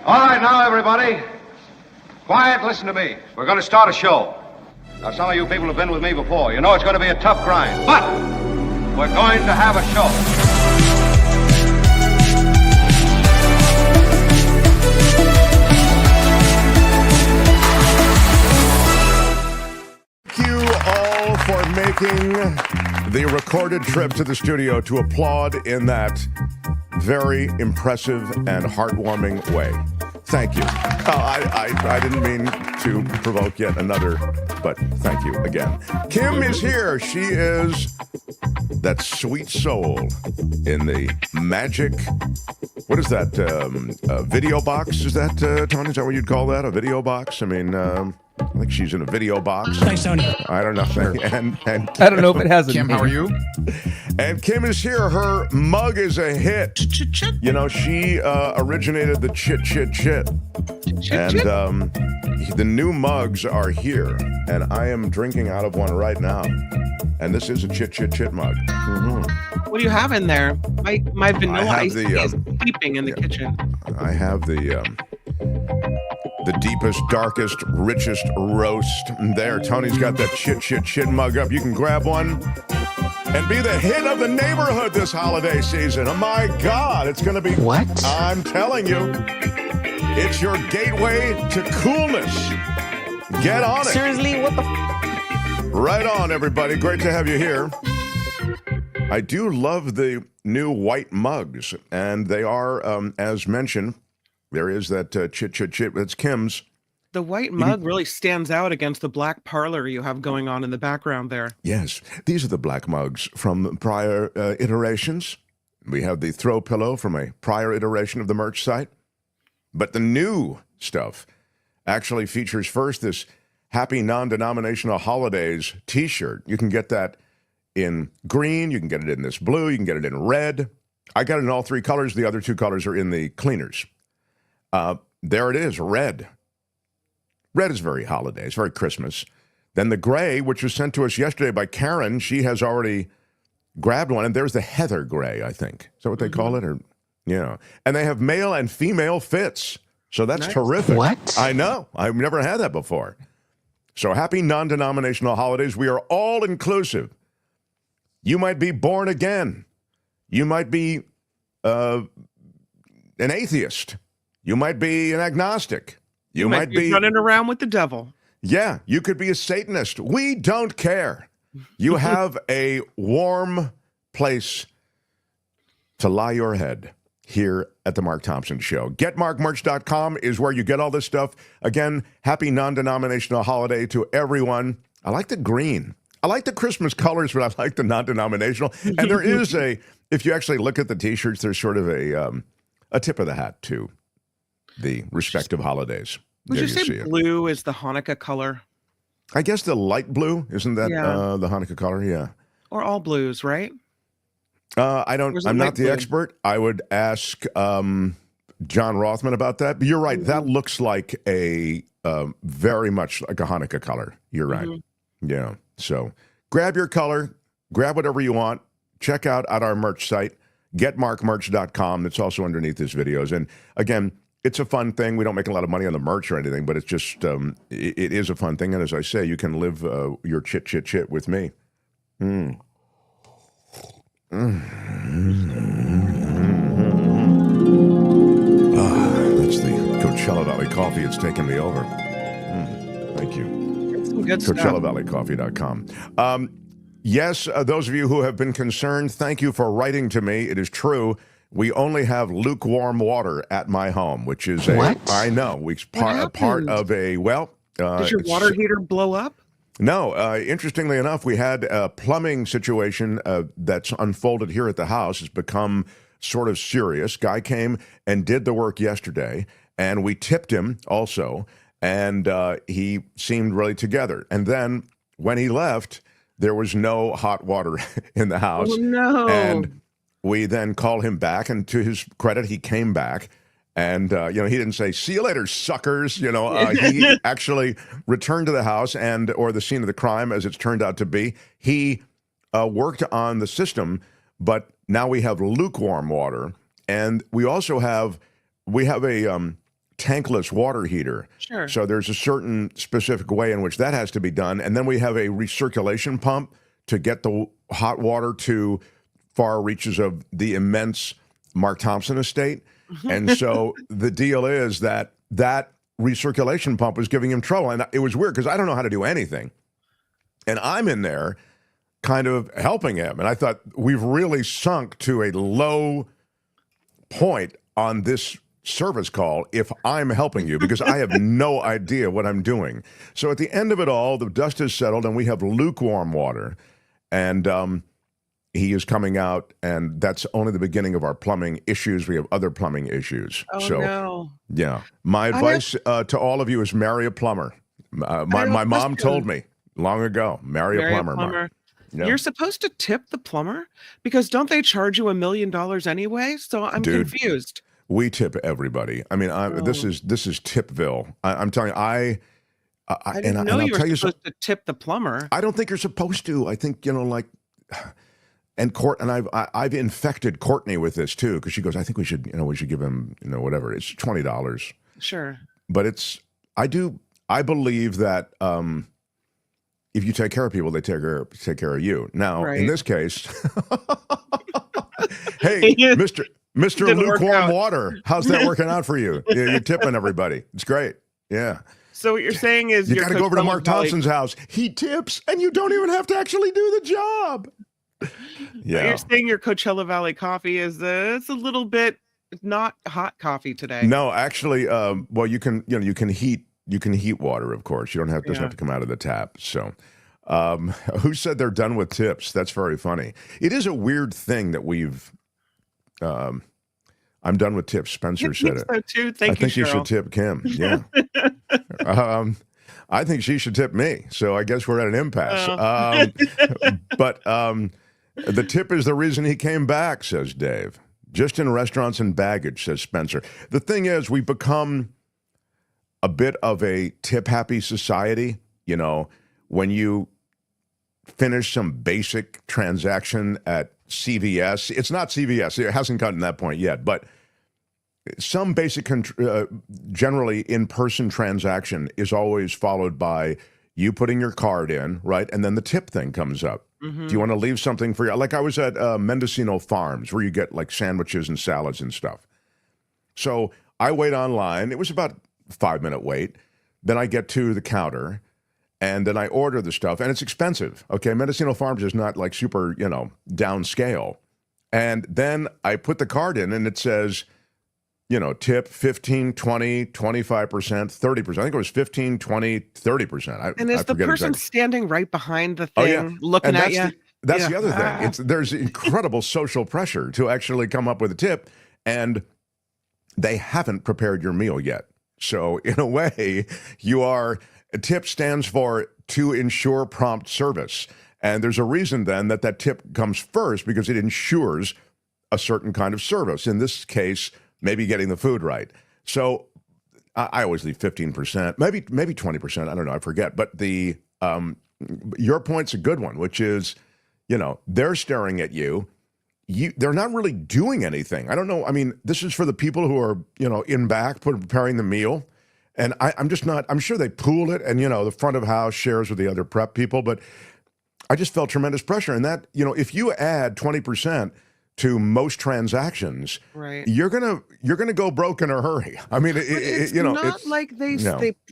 All right, now, everybody. Quiet, listen to me. We're going to start a show. Now, some of you people have been with me before. You know it's going to be a tough grind. But we're going to have a show. Thank you all for making the recorded trip to the studio to applaud in that very impressive and heartwarming way. Thank you. I didn't mean to provoke yet another, but thank you again. Kim is here. She is that sweet soul in the magic. What is that? Video box? Is that, Tony? Is that what you'd call that? A video box? I mean, I think she's in a video box. Thanks, Tony. I don't know. Sure. And I don't know if it has a Kim, name. how are you? And Kim is here. Her mug is a hit. You know, she originated the chit. And the new mugs are here. And I am drinking out of one right now. And this is a chit mug. Mm-hmm. What do you have in there? My vanilla ice is sleeping in the kitchen. I have the deepest, darkest, richest roast. There, Tony's got that chit mug up. You can grab one and be the hit of the neighborhood this holiday season. Oh my God, it's going to be... What? I'm telling you, it's your gateway to coolness. Get on it. Seriously, what the Right on, everybody. Great to have you here. I do love the new white mugs, and they are, as mentioned, there is that chit. That's Kim's. The white mug really stands out against the black parlor you have going on in the background there. Yes, these are the black mugs from prior iterations. We have the throw pillow from a prior iteration of the merch site. But the new stuff actually features first this Happy Non-Denominational Holidays t-shirt. You can get that in green. You can get it in this blue. You can get it in red. I got it in all three colors. The other two colors are in the cleaners. There it is, red. Red is very holiday. It's very Christmas. Then the gray, which was sent to us yesterday by Karen, she has already grabbed one. And there's the heather gray, I think. Is that what they call it? Or, yeah. And they have male and female fits. So that's terrific. What? I know. I've never had that before. So happy non-denominational holidays. We are all inclusive. You might be born again. You might be an atheist. You might be an agnostic. You might be running around with the devil. Yeah, you could be a Satanist. We don't care. You have a warm place to lie your head here at the Mark Thompson Show. GetMarkMerch.com is where you get all this stuff. Again, happy non-denominational holiday to everyone. I like the green. I like the Christmas colors, but I like the non-denominational. And there is if you actually look at the T-shirts, there's sort of a tip of the hat to the respective holidays. Would you say blue is the Hanukkah color? I guess the light blue, isn't that the Hanukkah color? Yeah. Or all blues, right? I'm not the expert. I would ask John Rothman about that. But you're right. That looks like a very much like a Hanukkah color. You're right. Yeah. So grab your color, grab whatever you want. Check out at our merch site, getmarkmerch.com. It's also underneath these videos. And again, it's a fun thing. We don't make a lot of money on the merch or anything, but it's just, it is a fun thing. And as I say, you can live your chit with me. That's the Coachella Valley coffee. It's taken me over. Thank you. It's some good stuff. CoachellaValleyCoffee.com. Yes, those of you who have been concerned, thank you for writing to me. It is true. We only have lukewarm water at my home, which is I know. Part of a, does your water heater blow up? No. Interestingly enough, we had a plumbing situation that's unfolded here at the house. It's become sort of serious. Guy came and did the work yesterday, and we tipped him also, and he seemed really together. And then when he left, there was no hot water in the house. Oh, no. And we then called him back, and to his credit, he came back. And, he didn't say, see you later, suckers. He actually returned to the house or the scene of the crime, as it's turned out to be. He worked on the system, but now we have lukewarm water. And we also have a tankless water heater. Sure. So there's a certain specific way in which that has to be done. And then we have a recirculation pump to get the hot water to far reaches of the immense Mark Thompson estate. And so the deal is that recirculation pump was giving him trouble. And it was weird because I don't know how to do anything. And I'm in there kind of helping him. And I thought, we've really sunk to a low point on this service call if I'm helping you, because I have no idea what I'm doing. So at the end of it all, the dust has settled and we have lukewarm water. And he is coming out, and that's only the beginning of our plumbing issues. We have other plumbing issues. Oh, so, no. Yeah. My advice to all of you is marry a plumber. My mom told me long ago, marry a plumber. Mark. Yeah. You're supposed to tip the plumber, because don't they charge you $1 million anyway? So I'm confused. We tip everybody. I mean, this is Tipville. I'm telling you, I didn't know you were supposed to tip the plumber. I don't think you're supposed to. I think, like, and I've infected Courtney with this too, because she goes, I think we should give him, whatever. It's $20. Sure. But I believe that if you take care of people, they take care of you. Now, in this case, hey, Mr. Lukewarm Water, how's that working out for you? You're tipping everybody. It's great. Yeah. So what you're saying is you got to go over to Mark Thompson's house. He tips, and you don't even have to actually do the job. Yeah. You're saying your Coachella Valley coffee is it's a little bit not hot coffee today. No, actually, well, you can heat water, of course. You doesn't have to come out of the tap. So, who said they're done with tips? That's very funny. It is a weird thing that we've. I'm done with tips. Spencer said it. So too. I think you should tip Kim. Yeah. I think she should tip me. So I guess we're at an impasse. But the tip is the reason he came back, says Dave. Just in restaurants and baggage, says Spencer. The thing is, we've become a bit of a tip-happy society. When you finish some basic transaction at CVS, it's not CVS. It hasn't gotten to that point yet, but some basic, generally in-person transaction is always followed by you putting your card in, right? And then the tip thing comes up. Mm-hmm. Do you want to leave something for you? Like I was at Mendocino Farms, where you get like sandwiches and salads and stuff. So I wait online. It was about a 5-minute wait. Then I get to the counter, and then I order the stuff, and it's expensive. Okay, Mendocino Farms is not like super, downscale. And then I put the card in, and it says, tip 15, 20, 25%, 30%. I think it was 15, 20, 30%. And is the person standing right behind the thing looking at you? That's the other thing. There's incredible social pressure to actually come up with a tip, and they haven't prepared your meal yet. So in a way, a tip stands for to ensure prompt service. And there's a reason then that tip comes first, because it ensures a certain kind of service. In this case, maybe getting the food right. So I always leave 15%, maybe 20%. I don't know. I forget. But your point's a good one, which is, they're staring at you. They're not really doing anything. I don't know. I mean, this is for the people who are, in back preparing the meal. And I'm sure they pooled it, and, the front of house shares with the other prep people, but I just felt tremendous pressure. And that, if you add 20% to most transactions, right, you're gonna go broke in a hurry. I mean, it's not like they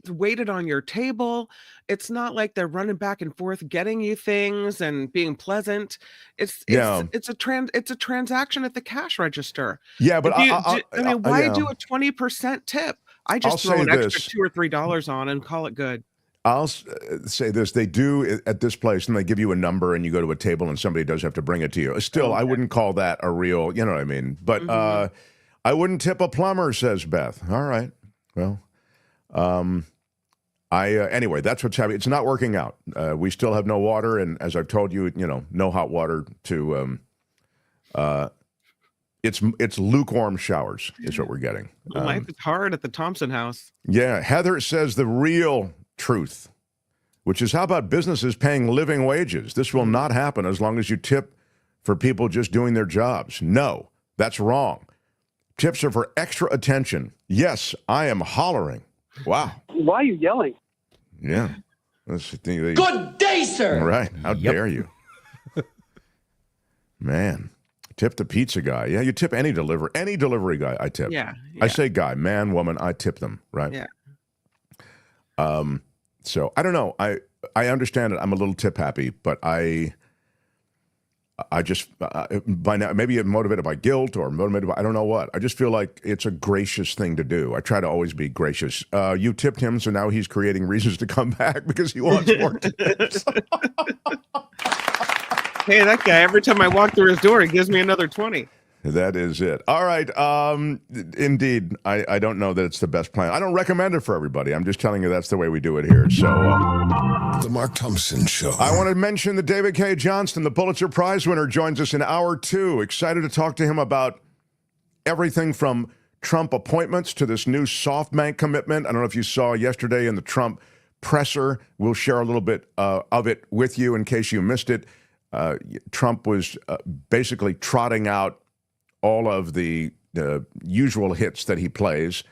waited on your table. It's not like they're running back and forth getting you things and being pleasant. It's a transaction at the cash register. Yeah, but why do a 20% tip? I just throw an extra $2 or $3 on and call it good. I'll say this. They do at this place, and they give you a number, and you go to a table, and somebody does have to bring it to you. Still, I wouldn't call that a real, you know what I mean? But I wouldn't tip a plumber, says Beth. All right. Well, anyway, that's what's happening. It's not working out. We still have no water, and as I've told you, no hot water to It's lukewarm showers is what we're getting. Life is hard at the Thompson house. Yeah. Heather says the real truth, which is, how about businesses paying living wages? This will not happen as long as you tip for people just doing their jobs. No, that's wrong. Tips are for extra attention. Yes, I am hollering. Wow. Why are you yelling? Yeah. Good day, sir. Right. How dare you? Man. Tip the pizza guy. Yeah, you tip any delivery guy, I tip. Yeah. I say guy, man, woman, I tip them, right? Yeah. So I don't know. I understand it. I'm a little tip happy, but I just by now, maybe motivated by guilt or motivated by I don't know what. I just feel like it's a gracious thing to do. I try to always be gracious. You tipped him, so now he's creating reasons to come back because he wants more tips. Hey, that guy, every time I walk through his door, he gives me another 20. That is it. All right. Indeed, I don't know that it's the best plan. I don't recommend it for everybody. I'm just telling you that's the way we do it here. So, The Mark Thompson Show. I want to mention that David Cay Johnston, the Pulitzer Prize winner, joins us in hour 2. Excited to talk to him about everything from Trump appointments to this new SoftBank commitment. I don't know if you saw yesterday in the Trump presser. We'll share a little bit of it with you in case you missed it. Trump was basically trotting out all of the usual hits that he plays,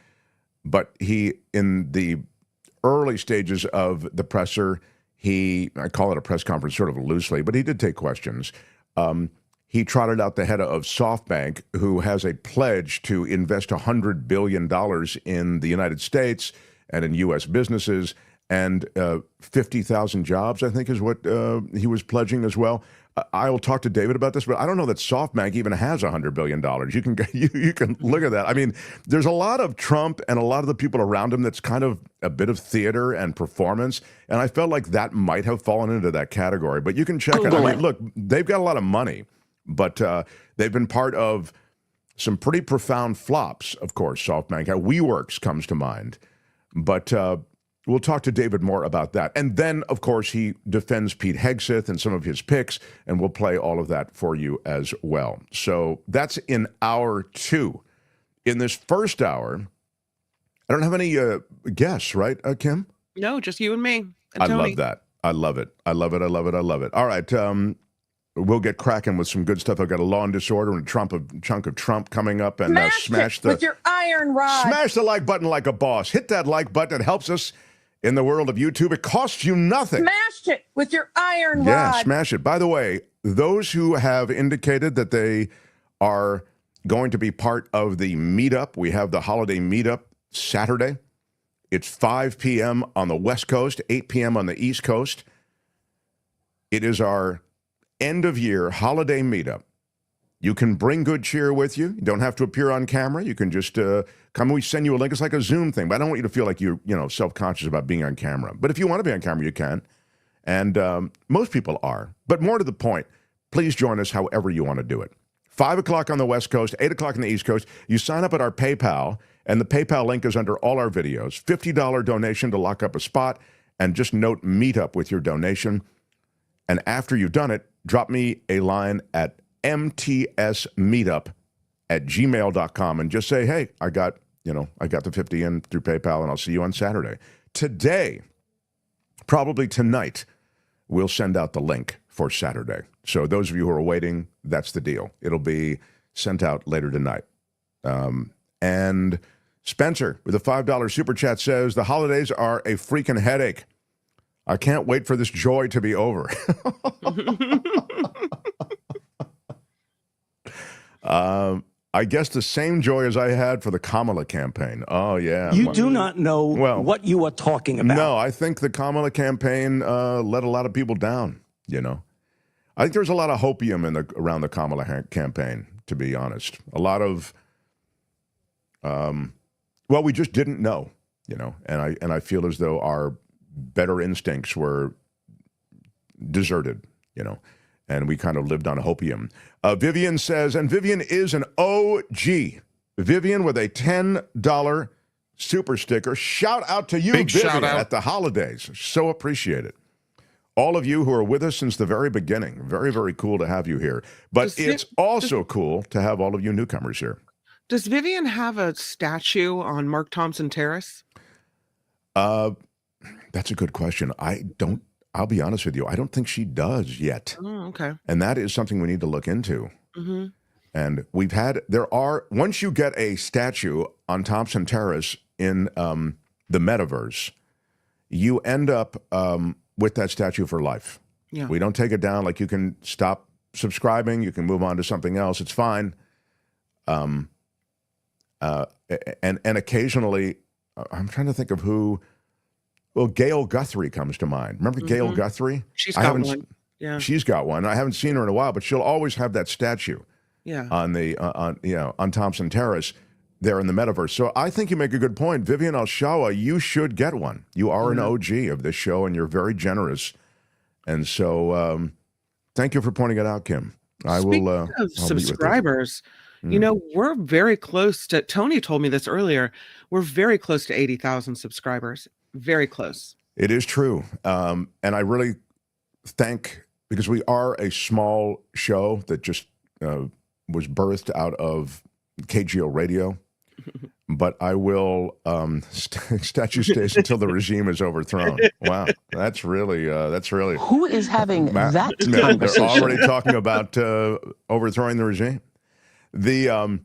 but he, in the early stages of the presser, I call it a press conference sort of loosely, but he did take questions. He trotted out the head of SoftBank, who has a pledge to invest $100 billion in the United States and in U.S. businesses, and 50,000 jobs, I think, is what he was pledging as well. I will talk to David about this, but I don't know that SoftBank even has $100 billion. You can look at that. I mean, there's a lot of Trump and a lot of the people around him that's kind of a bit of theater and performance, and I felt like that might have fallen into that category. But you can check it. I mean, look, they've got a lot of money, but they've been part of some pretty profound flops, of course, SoftBank. WeWorks comes to mind. But we'll talk to David more about that. And then, of course, he defends Pete Hegseth and some of his picks, and we'll play all of that for you as well. So that's in hour 2. In this first hour, I don't have any guests, right, Kim? No, just you and me. And I Tony. love that. I love it. I love it. I love it. I love it. All right. We'll get cracking with some good stuff. I've got a Law and Disorder and a chunk of Trump coming up, and smash with your iron rod. Smash the like button like a boss. Hit that like button. It helps us in the world of YouTube. It costs you nothing. Smash it with your iron rod. Yeah, smash it. By the way, those who have indicated that they are going to be part of the meetup, we have the holiday meetup Saturday. It's 5 p.m. on the West Coast, 8 p.m. on the East Coast. It is our end-of-year holiday meetup. You can bring good cheer with you. You don't have to appear on camera. You can just come. We send you a link. It's like a Zoom thing, but I don't want you to feel like you're self-conscious about being on camera. But if you want to be on camera, you can. And most people are. But more to the point, please join us however you want to do it. 5 o'clock on the West Coast, 8 o'clock on the East Coast. You sign up at our PayPal, and the PayPal link is under all our videos. $50 donation to lock up a spot, and just note meetup with your donation. And after you've done it, drop me a line at mtsmeetup@gmail.com and just say, hey, I got the 50 in through PayPal, and I'll see you on Saturday. Today, probably tonight, we'll send out the link for Saturday. So those of you who are waiting, that's the deal. It'll be sent out later tonight. And Spencer with a $5 super chat says, the holidays are a freaking headache. I can't wait for this joy to be over. I guess the same joy as I had for the Kamala campaign. Oh, yeah. You do not know what you are talking about. No, I think the Kamala campaign let a lot of people down, I think there's a lot of hopium around the Kamala campaign, to be honest. A lot of, we just didn't know, and I feel as though our better instincts were deserted, and we kind of lived on hopium. Vivian says, and Vivian is an OG. Vivian with a $10 super sticker. Shout out to you, Big Vivian, shout out. at the holidays. So appreciate it. All of you who are with us since the very beginning. Very, very cool to have you here. But it's also cool to have all of you newcomers here. Does Vivian have a statue on Mark Thompson Terrace? That's a good question. I'll be honest with you. I don't think she does yet. Oh, okay. And that is something we need to look into. Mm-hmm. And once you get a statue on Thompson Terrace in the metaverse, you end up with that statue for life. Yeah. We don't take it down. Like, you can stop subscribing, you can move on to something else. It's fine. And occasionally, I'm trying to think of who. Well, Gail Guthrie comes to mind. Remember Gail Guthrie? She's got one. Yeah. She's got one. I haven't seen her in a while, but she'll always have that statue. Yeah. On Thompson Terrace there in the metaverse. So I think you make a good point. Vivian Alshawa, you should get one. You are an OG of this show, and you're very generous. And so thank you for pointing it out, Kim. Speaking of subscribers, we're very close to, Tony told me this earlier, we're very close to 80,000 subscribers. Very close. It is true. And I really because we are a small show that just was birthed out of KGO Radio. But I will statue stays until the regime is overthrown. Wow, that's really. Who is having that conversation? They're already talking about overthrowing the regime. The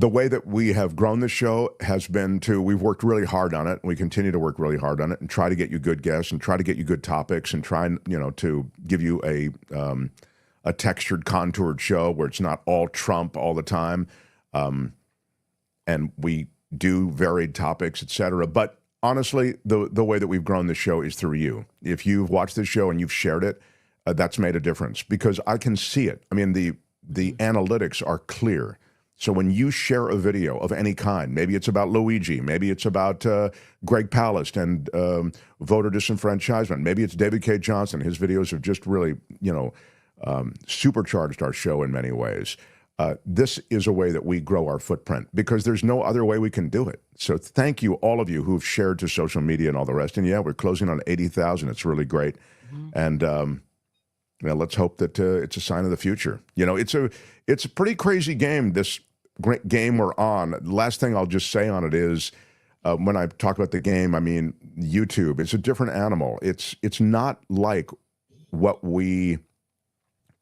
way that we have grown the show has been we've worked really hard on it. And we continue to work really hard on it and try to get you good guests and try to get you good topics and try to give you a textured, contoured show where it's not all Trump all the time. And we do varied topics, etc. But honestly, the way that we've grown the show is through you. If you've watched this show and you've shared it, that's made a difference because I can see it. I mean, the analytics are clear. So when you share a video of any kind, maybe it's about Luigi, maybe it's about Greg Palast and voter disenfranchisement, maybe it's David Cay Johnston. His videos have just really, supercharged our show in many ways. This is a way that we grow our footprint because there's no other way we can do it. So thank you, all of you who've shared to social media and all the rest. And yeah, we're closing on 80,000. It's really great. And let's hope that it's a sign of the future. It's a pretty crazy game, this great game we're on. The last thing I'll just say on it is when I talk about the game, I mean, YouTube, it's a different animal. It's not like what we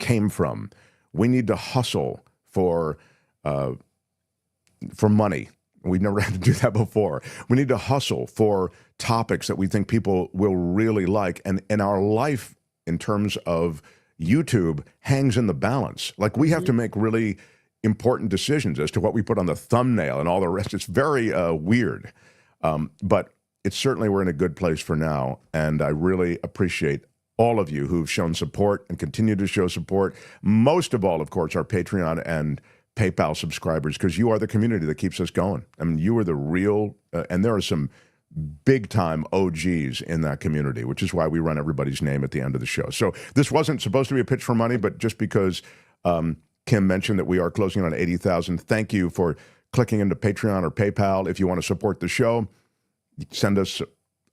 came from. We need to hustle for money. We've never had to do that before. We need to hustle for topics that we think people will really like. And in our life, in terms of YouTube, hangs in the balance. Like, we have to make really important decisions as to what we put on the thumbnail and all the rest. It's very weird. But it's certainly, we're in a good place for now. And I really appreciate all of you who've shown support and continue to show support. Most of all, of course, our Patreon and PayPal subscribers, because you are the community that keeps us going. I mean, you are the real, and there are some big-time OGs in that community, which is why we run everybody's name at the end of the show. So this wasn't supposed to be a pitch for money, but just because Kim mentioned that we are closing on 80,000, thank you for clicking into Patreon or PayPal. If you want to support the show, send us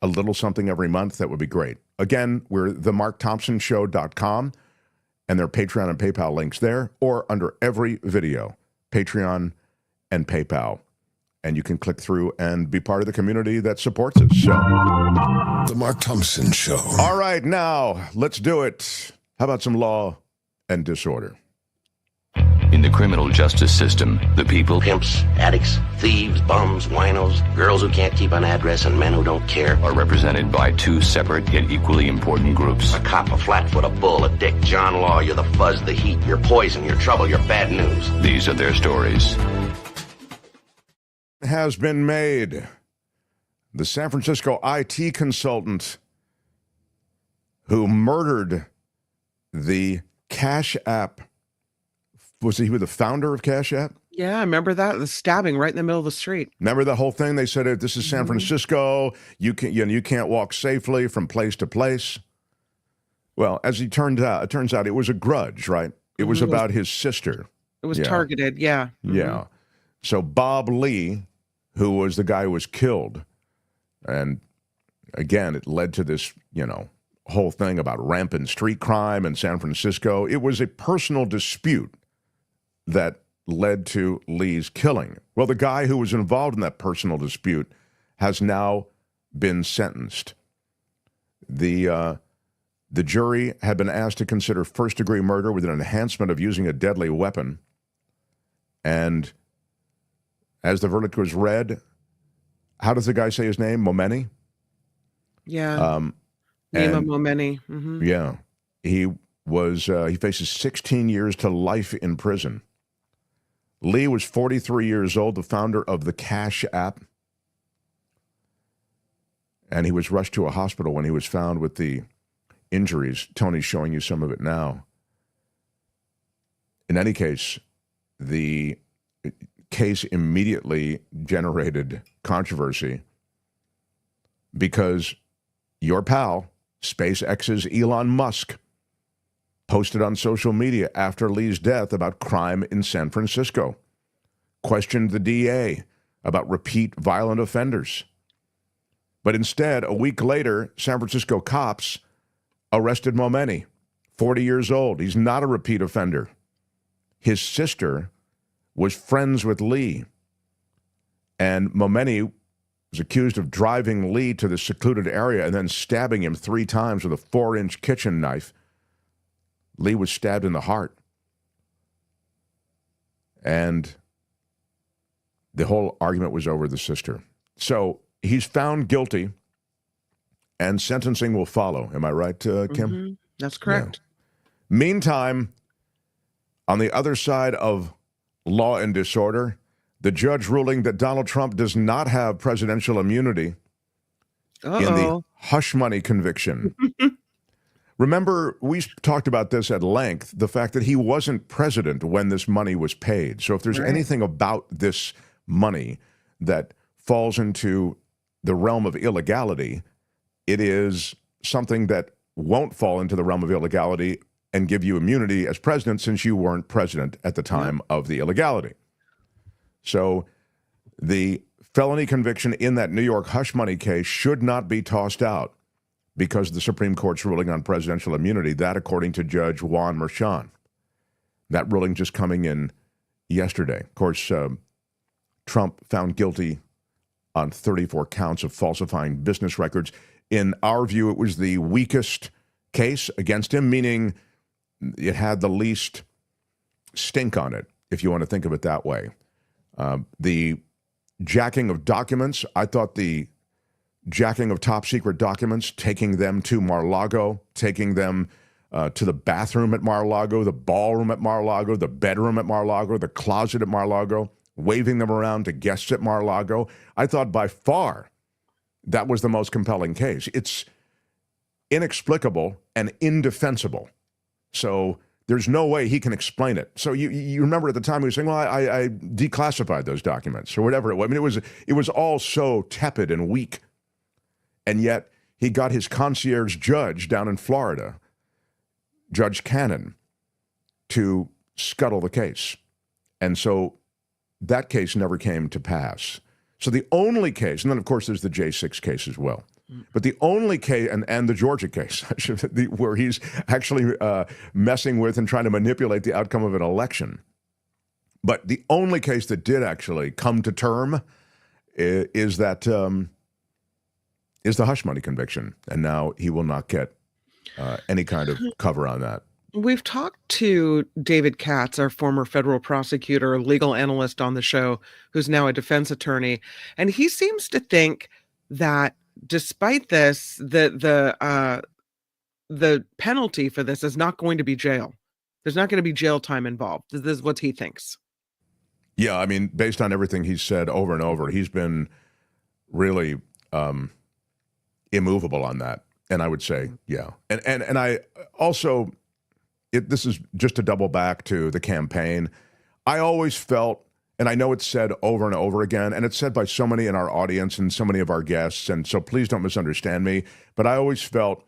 a little something every month. That would be great. Again, we're themarkthompsonshow.com, and there are Patreon and PayPal links there, or under every video, Patreon and PayPal. And you can click through and be part of the community that supports us. So, The Mark Thompson Show. All right, now, let's do it. How about some law and disorder? In the criminal justice system, the people, pimps, addicts, thieves, bums, winos, girls who can't keep an address, and men who don't care, are represented by two separate yet equally important groups. A cop, a flatfoot, a bull, a dick, John Law. You're the fuzz, the heat, you're poison, you're trouble, you're bad news. These are their stories. Has been made. The San Francisco IT consultant who murdered the Cash App. Was he the founder of Cash App? Yeah, I remember that. The stabbing right in the middle of the street. Remember the whole thing? They said, this is San Francisco. You can't walk safely from place to place. Well, as it turns out it was a grudge, right? It was about his sister. It was targeted, yeah. Yeah. So Bob Lee, who was the guy who was killed, and again, it led to this, whole thing about rampant street crime in San Francisco. It was a personal dispute that led to Lee's killing. Well, the guy who was involved in that personal dispute has now been sentenced. The The jury had been asked to consider first-degree murder with an enhancement of using a deadly weapon. And as the verdict was read, how does the guy say his name? Momeni? Yeah. Nima Momeni. Mm-hmm. Yeah. He faces 16 years to life in prison. Lee was 43 years old, the founder of the Cash app. And he was rushed to a hospital when he was found with the injuries. Tony's showing you some of it now. In any case, the case immediately generated controversy because your pal, SpaceX's Elon Musk, posted on social media after Lee's death about crime in San Francisco, questioned the DA about repeat violent offenders. But instead, a week later, San Francisco cops arrested Momeni, 40 years old. He's not a repeat offender. His sister was friends with Lee, and Momeni was accused of driving Lee to the secluded area and then stabbing him 3 times with a 4-inch kitchen knife. Lee was stabbed in the heart. And the whole argument was over the sister. So he's found guilty, and sentencing will follow. Am I right, Kim? Mm-hmm. That's correct. Yeah. Meantime, on the other side of law and disorder, the judge ruling that Donald Trump does not have presidential immunity in the hush money conviction. Remember, we talked about this at length, the fact that he wasn't president when this money was paid. So if there's anything about this money that falls into the realm of illegality, it is something that won't fall into the realm of illegality and give you immunity as president since you weren't president at the time of the illegality. So the felony conviction in that New York hush money case should not be tossed out because of the Supreme Court's ruling on presidential immunity, that according to Judge Juan Merchan. That ruling just coming in yesterday. Of course, Trump found guilty on 34 counts of falsifying business records. In our view, it was the weakest case against him, meaning it had the least stink on it, if you want to think of it that way. The jacking of documents, I thought the jacking of top secret documents, taking them to Mar-a-Lago, taking them to the bathroom at Mar-a-Lago, the ballroom at Mar-a-Lago, the bedroom at Mar-a-Lago, the closet at Mar-a-Lago, waving them around to guests at Mar-a-Lago. I thought by far that was the most compelling case. It's inexplicable and indefensible. So there's no way he can explain it. So you remember at the time he was saying, well, I declassified those documents or whatever it was. I mean, it was all so tepid and weak. And yet he got his concierge judge down in Florida, Judge Cannon, to scuttle the case. And so that case never came to pass. So the only case, and then of course there's the J6 case as well, but the only case, and the Georgia case, where he's actually messing with and trying to manipulate the outcome of an election. But the only case that did actually come to term is the hush money conviction. And now he will not get any kind of cover on that. We've talked to David Katz, our former federal prosecutor, legal analyst on the show, who's now a defense attorney. And he seems to think that despite this, the penalty for this is not going to be jail. There's not going to be jail time involved. This is what he thinks. Yeah, I mean, based on everything he's said over and over, he's been really immovable on that. And I would say, yeah. And I also, this is just to double back to the campaign. I always felt, and I know it's said over and over again, and it's said by so many in our audience and so many of our guests, and so please don't misunderstand me, but I always felt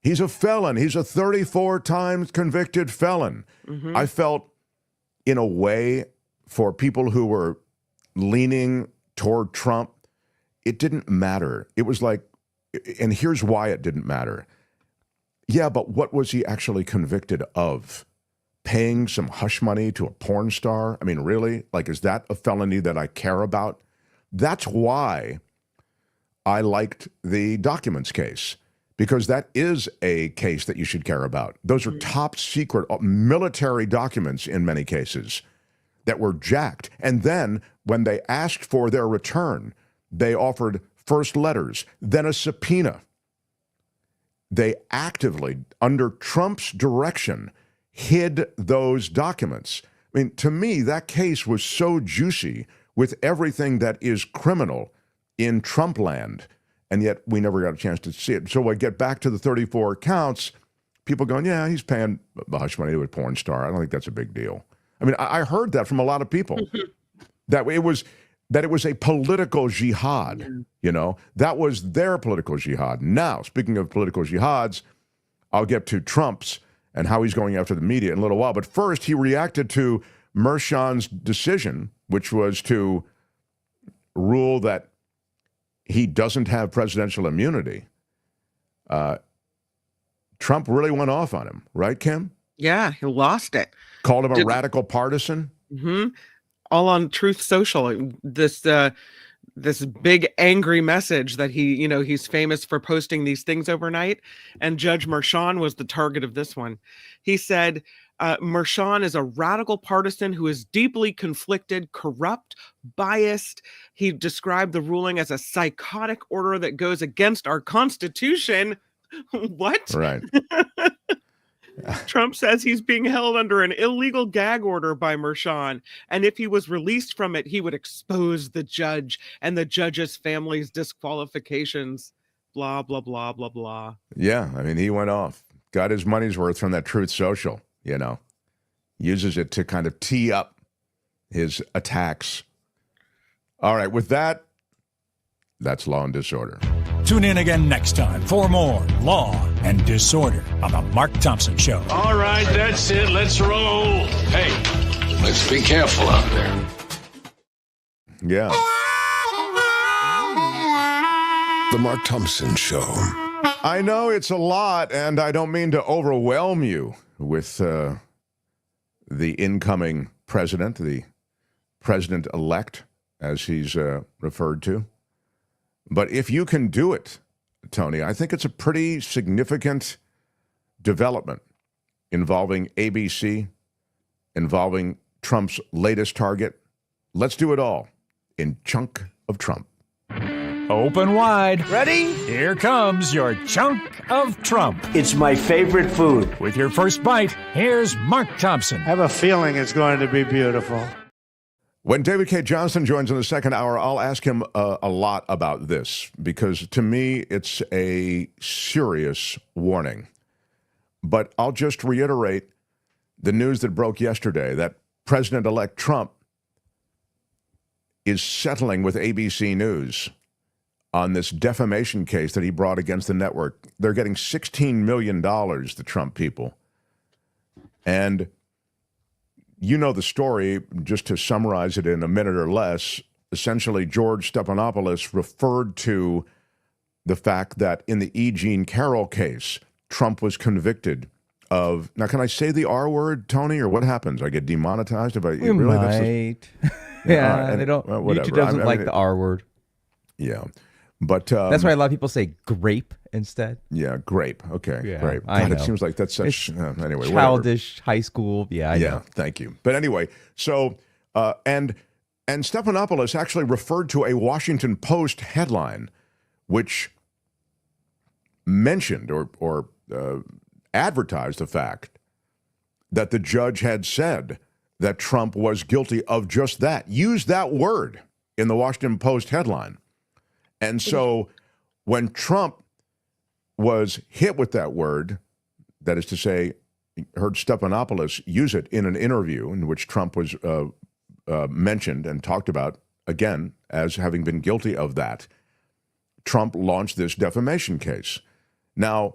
he's a felon. He's a 34 times convicted felon. Mm-hmm. I felt, in a way, for people who were leaning toward Trump, it didn't matter. It was like, and here's why it didn't matter. Yeah, but what was he actually convicted of? Paying some hush money to a porn star? I mean, really? Like, is that a felony that I care about? That's why I liked the documents case, because that is a case that you should care about. Those are top secret military documents in many cases that were jacked. And then when they asked for their return, they offered first letters, then a subpoena. They actively, under Trump's direction, hid those documents. I mean, to me, that case was so juicy with everything that is criminal in Trump land, and yet we never got a chance to see it. So I get back to the 34 counts, people going, yeah, he's paying hush money to a porn star. I don't think that's a big deal. I mean, I heard that from a lot of people, that it was a political jihad, you know. That was their political jihad. Now, speaking of political jihads, I'll get to Trump's and how he's going after the media in a little while. But first, he reacted to Merchan's decision, which was to rule that he doesn't have presidential immunity. Trump really went off on him, right, Kim? Yeah, he lost it. Called him a radical partisan. Mm-hmm. All on Truth Social. This big angry message that he's famous for posting these things overnight. And Judge Merchan was the target of this one. He said, Merchan is a radical partisan who is deeply conflicted, corrupt, biased. He described the ruling as a psychotic order that goes against our Constitution. What? Right. Trump says he's being held under an illegal gag order by Merchan, and if he was released from it, he would expose the judge and the judge's family's disqualifications. Blah, blah, blah, blah, blah. Yeah, I mean, he went off. Got his money's worth from that Truth Social, you know. Uses it to kind of tee up his attacks. All right, with that, that's Law and Disorder. Tune in again next time for more Law and Disorder on The Mark Thompson Show. All right, that's it. Let's roll. Hey, let's be careful out there. Yeah. The Mark Thompson Show. I know it's a lot, and I don't mean to overwhelm you with the incoming president, the president-elect, as he's referred to. But if you can do it, Tony, I think it's a pretty significant development involving ABC, involving Trump's latest target. Let's do it all in Chunk of Trump. Open wide. Ready? Here comes your Chunk of Trump. It's my favorite food. With your first bite, here's Mark Thompson. I have a feeling it's going to be beautiful. When David Cay Johnston joins in the second hour, I'll ask him a lot about this, because to me, it's a serious warning. But I'll just reiterate the news that broke yesterday, that President-elect Trump is settling with ABC News on this defamation case that he brought against the network. They're getting $16 million, the Trump people. And you know the story, just to summarize it in a minute or less. Essentially, George Stephanopoulos referred to the fact that in the E. Jean Carroll case, Trump was convicted of, now can I say the R word, Tony, or what happens? I get demonetized if I you really might. Yeah, they don't. Whatever. YouTube doesn't like the R word. Yeah, but that's why a lot of people say grape instead. Yeah, grape. Okay, yeah, grape. God, it seems like that's such anyway. Childish whatever. High school. Yeah, I know. Thank you. But anyway, so and Stephanopoulos actually referred to a Washington Post headline, which mentioned or advertised the fact that the judge had said that Trump was guilty of just that. Used that word in the Washington Post headline. And so when Trump was hit with that word, that is to say, heard Stephanopoulos use it in an interview in which Trump was mentioned and talked about, again, as having been guilty of that, Trump launched this defamation case. Now,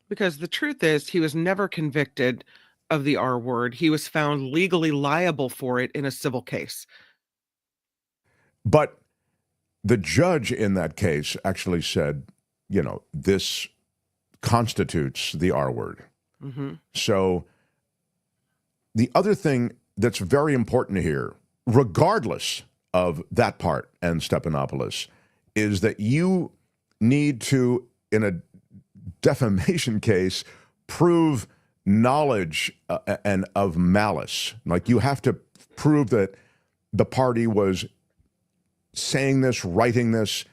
because the truth is, he was never convicted of the R word. He was found legally liable for it in a civil case. But the judge in that case actually said, you know, this constitutes the R word. Mm-hmm. So the other thing that's very important here, regardless of that part and Stephanopoulos, is that you need to, in a defamation case prove knowledge and of malice. Like, you have to prove that the party was saying this, writing this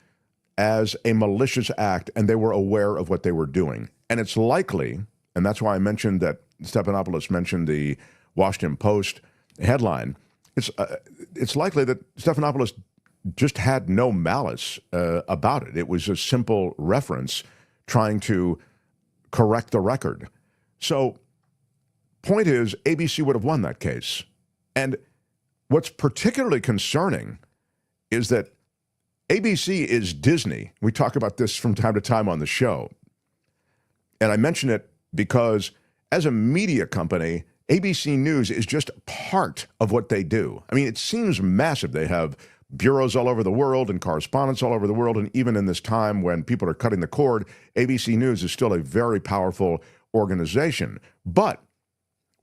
as a malicious act, and they were aware of what they were doing. And it's likely, and that's why I mentioned that Stephanopoulos mentioned the Washington Post headline, it's likely that Stephanopoulos just had no malice about it. It was a simple reference trying to correct the record. So, point is, ABC would have won that case. And what's particularly concerning is that ABC is Disney. We talk about this from time to time on the show. And I mention it because as a media company, ABC News is just part of what they do. I mean, it seems massive. They have bureaus all over the world and correspondents all over the world. And even in this time when people are cutting the cord, ABC News is still a very powerful organization. But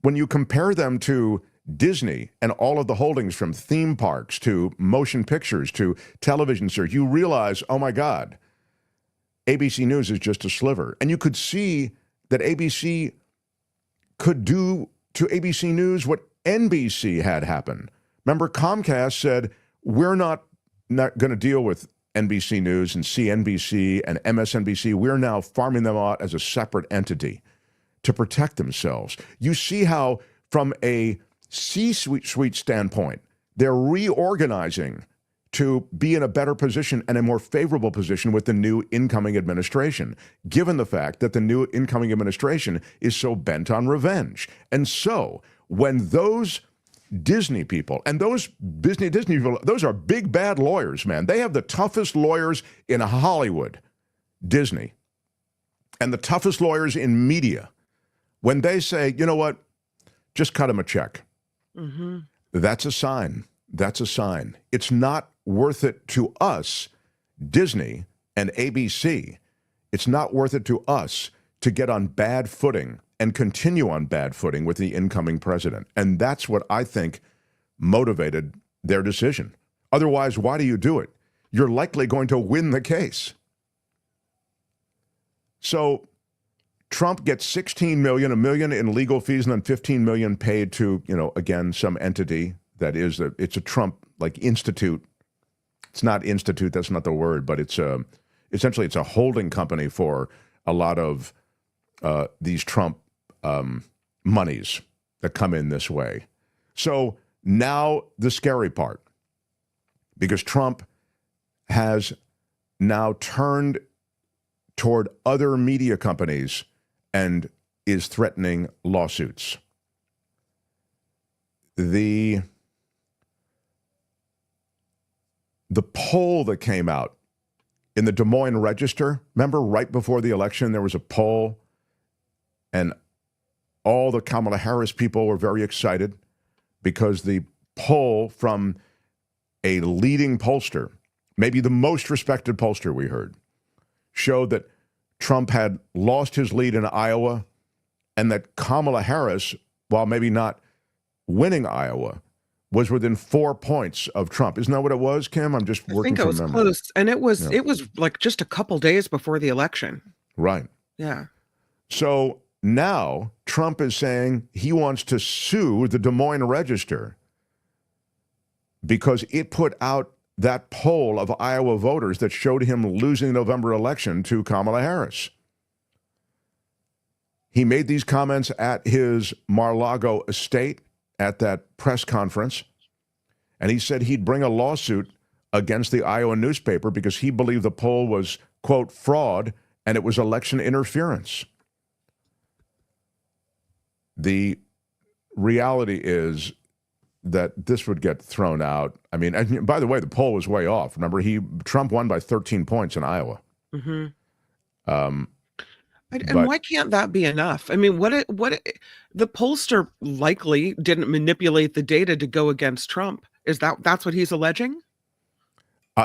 when you compare them to Disney and all of the holdings from theme parks to motion pictures to television series, you realize, oh my God, ABC News is just a sliver. And you could see that ABC could do to ABC News what NBC had happen. Remember, Comcast said, we're not going to deal with NBC News and CNBC and MSNBC. We're now farming them out as a separate entity to protect themselves. You see how, from a C-suite standpoint, they're reorganizing to be in a better position and a more favorable position with the new incoming administration, given the fact that the new incoming administration is so bent on revenge. And so, when those Disney people, and those Disney people, those are big bad lawyers, man. They have the toughest lawyers in Hollywood, Disney, and the toughest lawyers in media. When they say, you know what, just cut him a check. Mm-hmm. That's a sign. That's a sign. It's not worth it to us, Disney and ABC. It's not worth it to us to get on bad footing and continue on bad footing with the incoming president. And that's what I think motivated their decision. Otherwise, why do you do it? You're likely going to win the case. So Trump gets $16 million, $1 million in legal fees, and then $15 million paid to, again, some entity that is it's a Trump institute. It's not institute, that's not the word, but it's essentially it's a holding company for a lot of these Trump monies that come in this way. So now the scary part, because Trump has now turned toward other media companies and is threatening lawsuits. The poll that came out in the Des Moines Register, remember right before the election, there was a poll and all the Kamala Harris people were very excited because the poll from a leading pollster, maybe the most respected pollster we heard, showed that Trump had lost his lead in Iowa and that Kamala Harris, while maybe not winning Iowa, was within 4 points of Trump. Isn't that what it was, Kim? I'm just working from memory. I think it was close, and it was like just a couple days before the election. Right. Yeah. So now Trump is saying he wants to sue the Des Moines Register because it put out that poll of Iowa voters that showed him losing the November election to Kamala Harris. He made these comments at his Mar-a-Lago estate at that press conference, and he said he'd bring a lawsuit against the Iowa newspaper because he believed the poll was, quote, fraud, and it was election interference. The reality is that this would get thrown out. I mean, and by the way, the poll was way off. Remember, Trump won by 13 points in Iowa. Mm-hmm. And why can't that be enough? I mean, the pollster likely didn't manipulate the data to go against Trump. That's what he's alleging?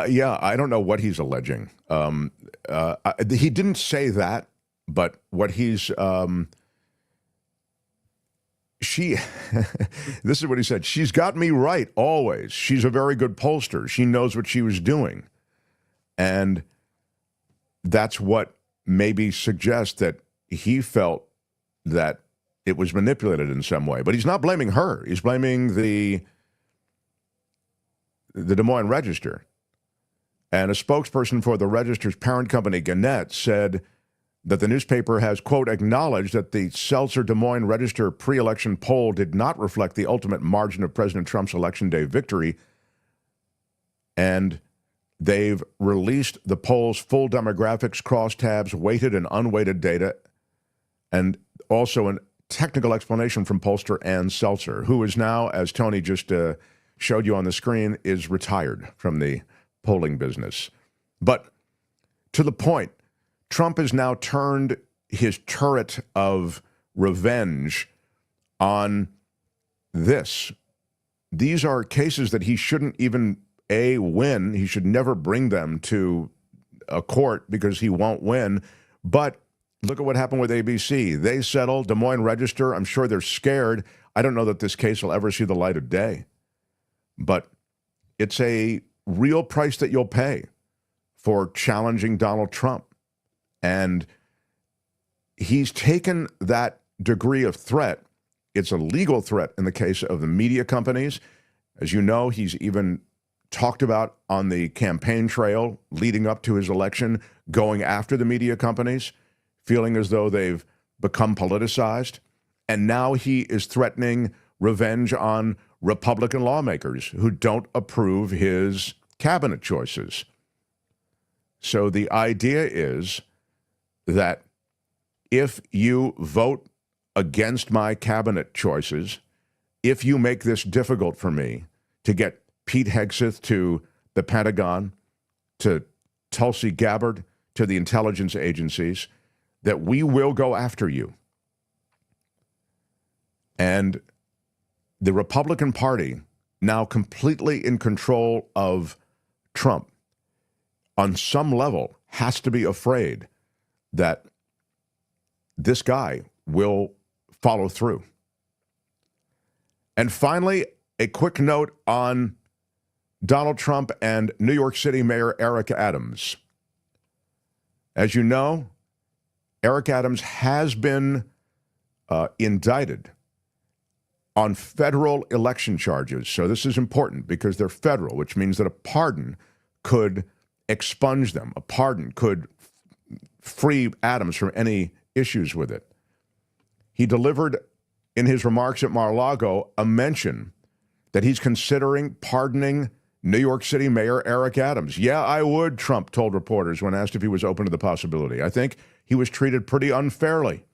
Yeah, I don't know what he's alleging. He didn't say that, but what he's this is what he said. She's got me right always. She's a very good pollster. She knows what she was doing. And that's what maybe suggest that he felt that it was manipulated in some way. But he's not blaming her. He's blaming the Des Moines Register. And a spokesperson for the Register's parent company, Gannett, said that the newspaper has, quote, acknowledged that the Seltzer Des Moines Register pre-election poll did not reflect the ultimate margin of President Trump's Election Day victory. And they've released the poll's full demographics, crosstabs, weighted and unweighted data, and also a technical explanation from pollster Ann Seltzer, who is now, as Tony just showed you on the screen, is retired from the polling business. But to the point, Trump has now turned his turret of revenge on this. These are cases that he shouldn't even, win. He should never bring them to a court because he won't win. But look at what happened with ABC. They settled. Des Moines Register, I'm sure they're scared. I don't know that this case will ever see the light of day. But it's a real price that you'll pay for challenging Donald Trump. And he's taken that degree of threat. It's a legal threat in the case of the media companies. As you know, he's even talked about on the campaign trail leading up to his election, going after the media companies, feeling as though they've become politicized. And now he is threatening revenge on Republican lawmakers who don't approve his cabinet choices. So the idea is that if you vote against my cabinet choices, if you make this difficult for me to get Pete Hegseth to the Pentagon, to Tulsi Gabbard, to the intelligence agencies, that we will go after you. And the Republican Party, now completely in control of Trump, on some level has to be afraid that this guy will follow through. And finally, a quick note on Donald Trump and New York City Mayor Eric Adams. As you know, Eric Adams has been indicted on federal election charges. So this is important because they're federal, which means that a pardon could expunge them. A pardon could free Adams from any issues with it. He delivered in his remarks at Mar-a-Lago a mention that he's considering pardoning New York City Mayor Eric Adams. Yeah, I would, Trump told reporters when asked if he was open to the possibility. I think he was treated pretty unfairly.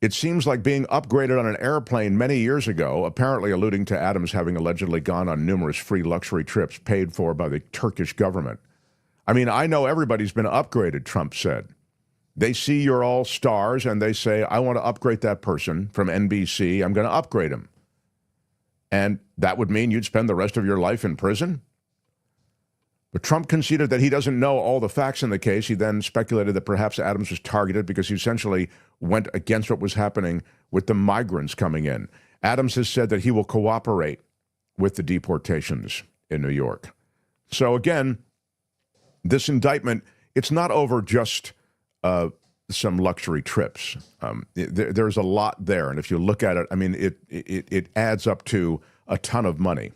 It seems like being upgraded on an airplane many years ago, apparently alluding to Adams having allegedly gone on numerous free luxury trips paid for by the Turkish government. I mean, I know everybody's been upgraded, Trump said. They see you're all stars and they say, I want to upgrade that person from NBC. I'm going to upgrade him. And that would mean you'd spend the rest of your life in prison? But Trump conceded that he doesn't know all the facts in the case. He then speculated that perhaps Adams was targeted because he essentially went against what was happening with the migrants coming in. Adams has said that he will cooperate with the deportations in New York. So again, this indictment, it's not over just some luxury trips. There's a lot there. And if you look at it, I mean, it adds up to a ton of money.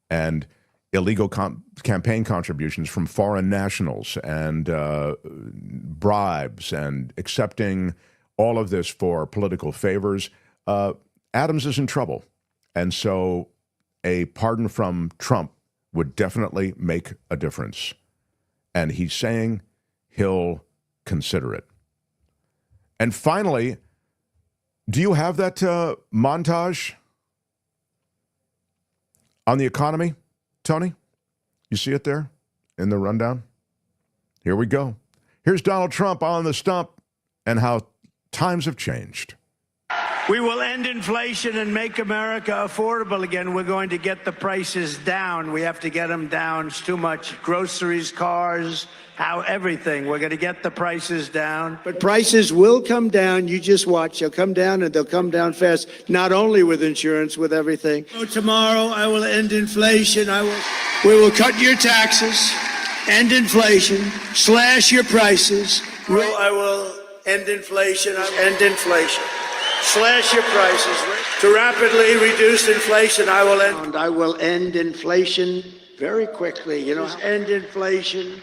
And illegal campaign contributions from foreign nationals and bribes and accepting all of this for political favors. Adams is in trouble. And so a pardon from Trump would definitely make a difference. And he's saying he'll consider it. And finally, do you have that montage on the economy, Tony? You see it there in the rundown? Here we go. Here's Donald Trump on the stump and how times have changed. We will end inflation and make America affordable again. We're going to get the prices down. We have to get them down. It's too much. Groceries, cars, everything. We're going to get the prices down. But prices will come down. You just watch. They'll come down, and they'll come down fast, not only with insurance, with everything. So tomorrow, I will end inflation. We will cut your taxes. end inflation, slash your prices. I will end inflation. End inflation. Slash your prices. To rapidly reduce inflation, I will end inflation very quickly. You know, end inflation.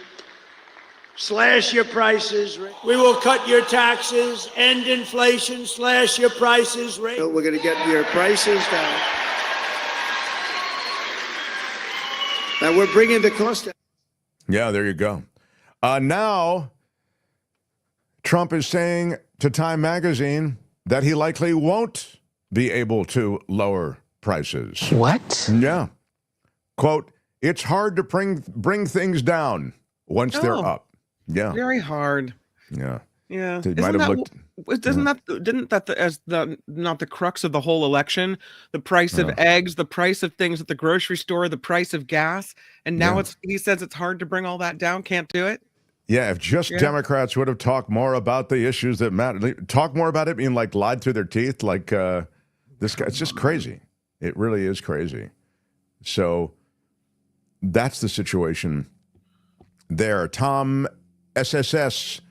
Slash your prices. We will cut your taxes. End inflation. Slash your prices. We're going to get your prices down. Now we're bringing the cost down. Yeah, there you go. Now, Trump is saying to Time Magazine that he likely won't be able to lower prices. What? Yeah. Quote, it's hard to bring things down once they're up. Yeah. Very hard. Yeah. Yeah. They might have looked. Didn't that not the crux of the whole election? The price of eggs, the price of things at the grocery store, the price of gas, and now he says it's hard to bring all that down. Can't do it. Yeah, if just Democrats would have talked more about the issues that matter, talk more about it, being like lied through their teeth, like this guy. It's just crazy. It really is crazy. So that's the situation there. Tom SSS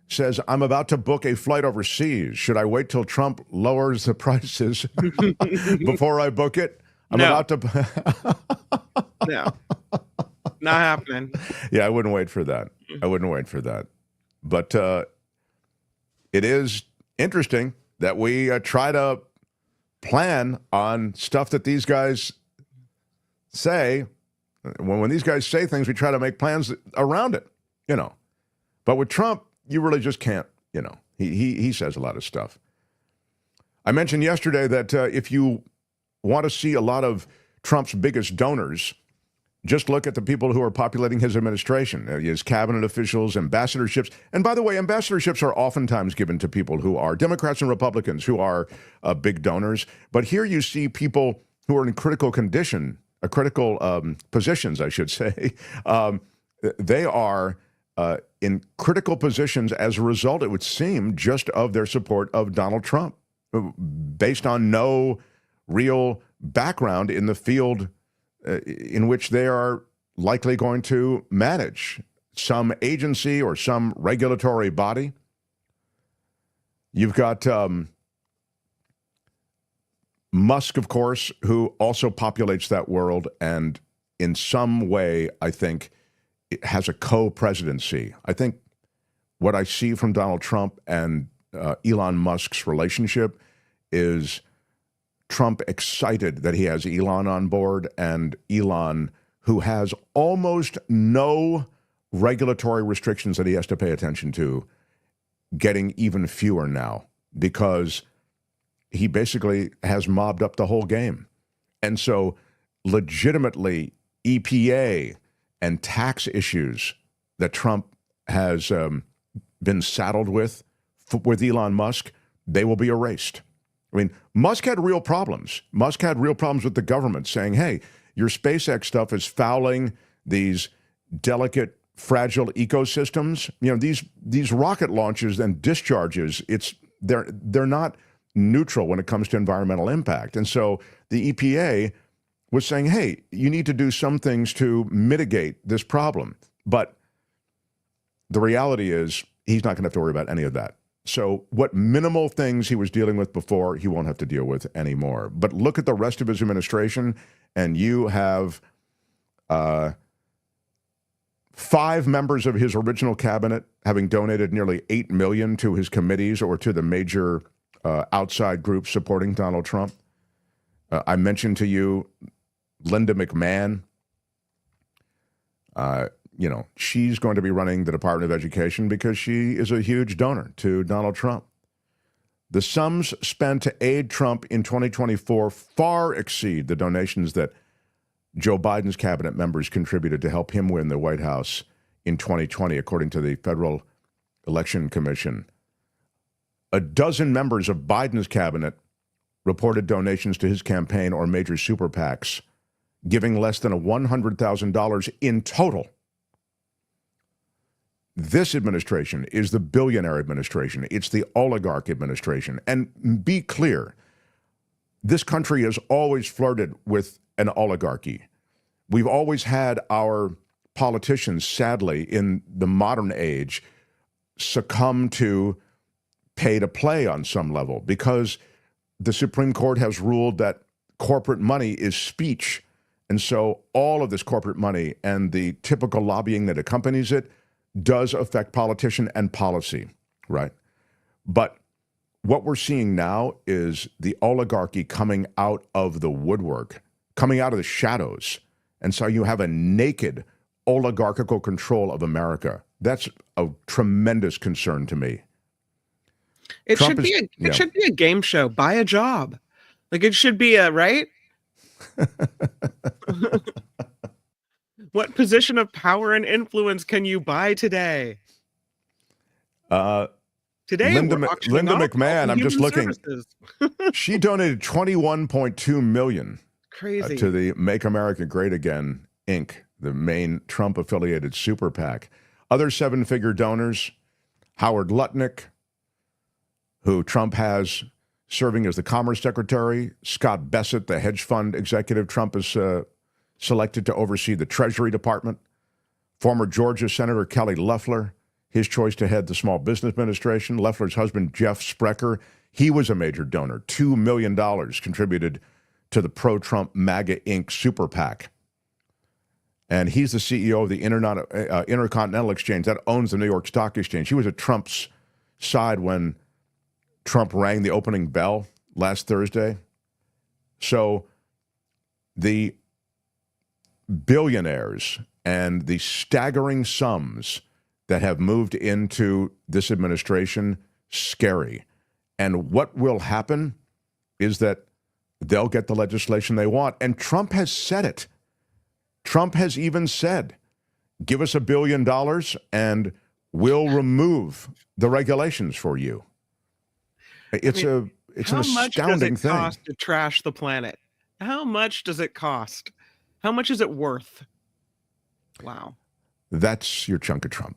says, I'm about to book a flight overseas. Should I wait till Trump lowers the prices before I book it? I'm about to. No, not happening. Yeah, I wouldn't wait for that. But it is interesting that we try to plan on stuff that these guys say. When these guys say things, we try to make plans around it, you know. But with Trump, you really just can't, you know. He says a lot of stuff. I mentioned yesterday that if you want to see a lot of Trump's biggest donors, just look at the people who are populating his administration, his cabinet officials, ambassadorships. And by the way, ambassadorships are oftentimes given to people who are Democrats and Republicans who are big donors. But here you see people who are in critical condition, critical positions, I should say. They are in critical positions as a result, it would seem, just of their support of Donald Trump, based on no real background in the field in which they are likely going to manage some agency or some regulatory body. You've got Musk, of course, who also populates that world, and in some way, I think, it has a co-presidency. I think what I see from Donald Trump and Elon Musk's relationship is Trump excited that he has Elon on board, and Elon, who has almost no regulatory restrictions that he has to pay attention to, getting even fewer now because he basically has mobbed up the whole game. And so legitimately EPA and tax issues that Trump has been saddled with Elon Musk, they will be erased. I mean, Musk had real problems. Musk had real problems with the government saying, hey, your SpaceX stuff is fouling these delicate, fragile ecosystems. You know, these rocket launches and discharges, they're not neutral when it comes to environmental impact. And so the EPA was saying, hey, you need to do some things to mitigate this problem. But the reality is he's not going to have to worry about any of that. So what minimal things he was dealing with before, he won't have to deal with anymore. But look at the rest of his administration, and you have 5 members of his original cabinet having donated nearly $8 million to his committees or to the major outside groups supporting Donald Trump. I mentioned to you Linda McMahon. She's going to be running the Department of Education because she is a huge donor to Donald Trump. The sums spent to aid Trump in 2024 far exceed the donations that Joe Biden's cabinet members contributed to help him win the White House in 2020, according to the Federal Election Commission. A dozen members of Biden's cabinet reported donations to his campaign or major super PACs, giving less than $100,000 in total. This administration is the billionaire administration. It's the oligarch administration. And be clear, this country has always flirted with an oligarchy. We've always had our politicians, sadly, in the modern age, succumb to pay to play on some level, because the Supreme Court has ruled that corporate money is speech. And so all of this corporate money and the typical lobbying that accompanies it does affect politician and policy, right? But what we're seeing now is the oligarchy coming out of the woodwork, coming out of the shadows. And so you have a naked oligarchical control of America. That's a tremendous concern to me. It should be a game show. Buy a job. Like, it should be a, right? What position of power and influence can you buy today? Today, Linda McMahon, I'm just looking. She donated $21.2 million Crazy. To the Make America Great Again, Inc., the main Trump-affiliated super PAC. Other seven-figure donors, Howard Lutnick, who Trump has serving as the Commerce Secretary, Scott Bessent, the hedge fund executive Trump has selected to oversee the Treasury Department, former Georgia Senator Kelly Loeffler, his choice to head the Small Business Administration, Loeffler's husband, Jeff Sprecher, he was a major donor, $2 million contributed to the pro-Trump MAGA Inc. super PAC. And he's the CEO of the Intercontinental Exchange that owns the New York Stock Exchange. He was at Trump's side when Trump rang the opening bell last Thursday. So the billionaires and the staggering sums that have moved into this administration, scary. And what will happen is that they'll get the legislation they want. And Trump has said it. Trump has even said, give us $1 billion and we'll remove the regulations for you. It's an astounding thing. How much does it cost to trash the planet? How much does it cost? How much is it worth? Wow. That's your chunk of Trump.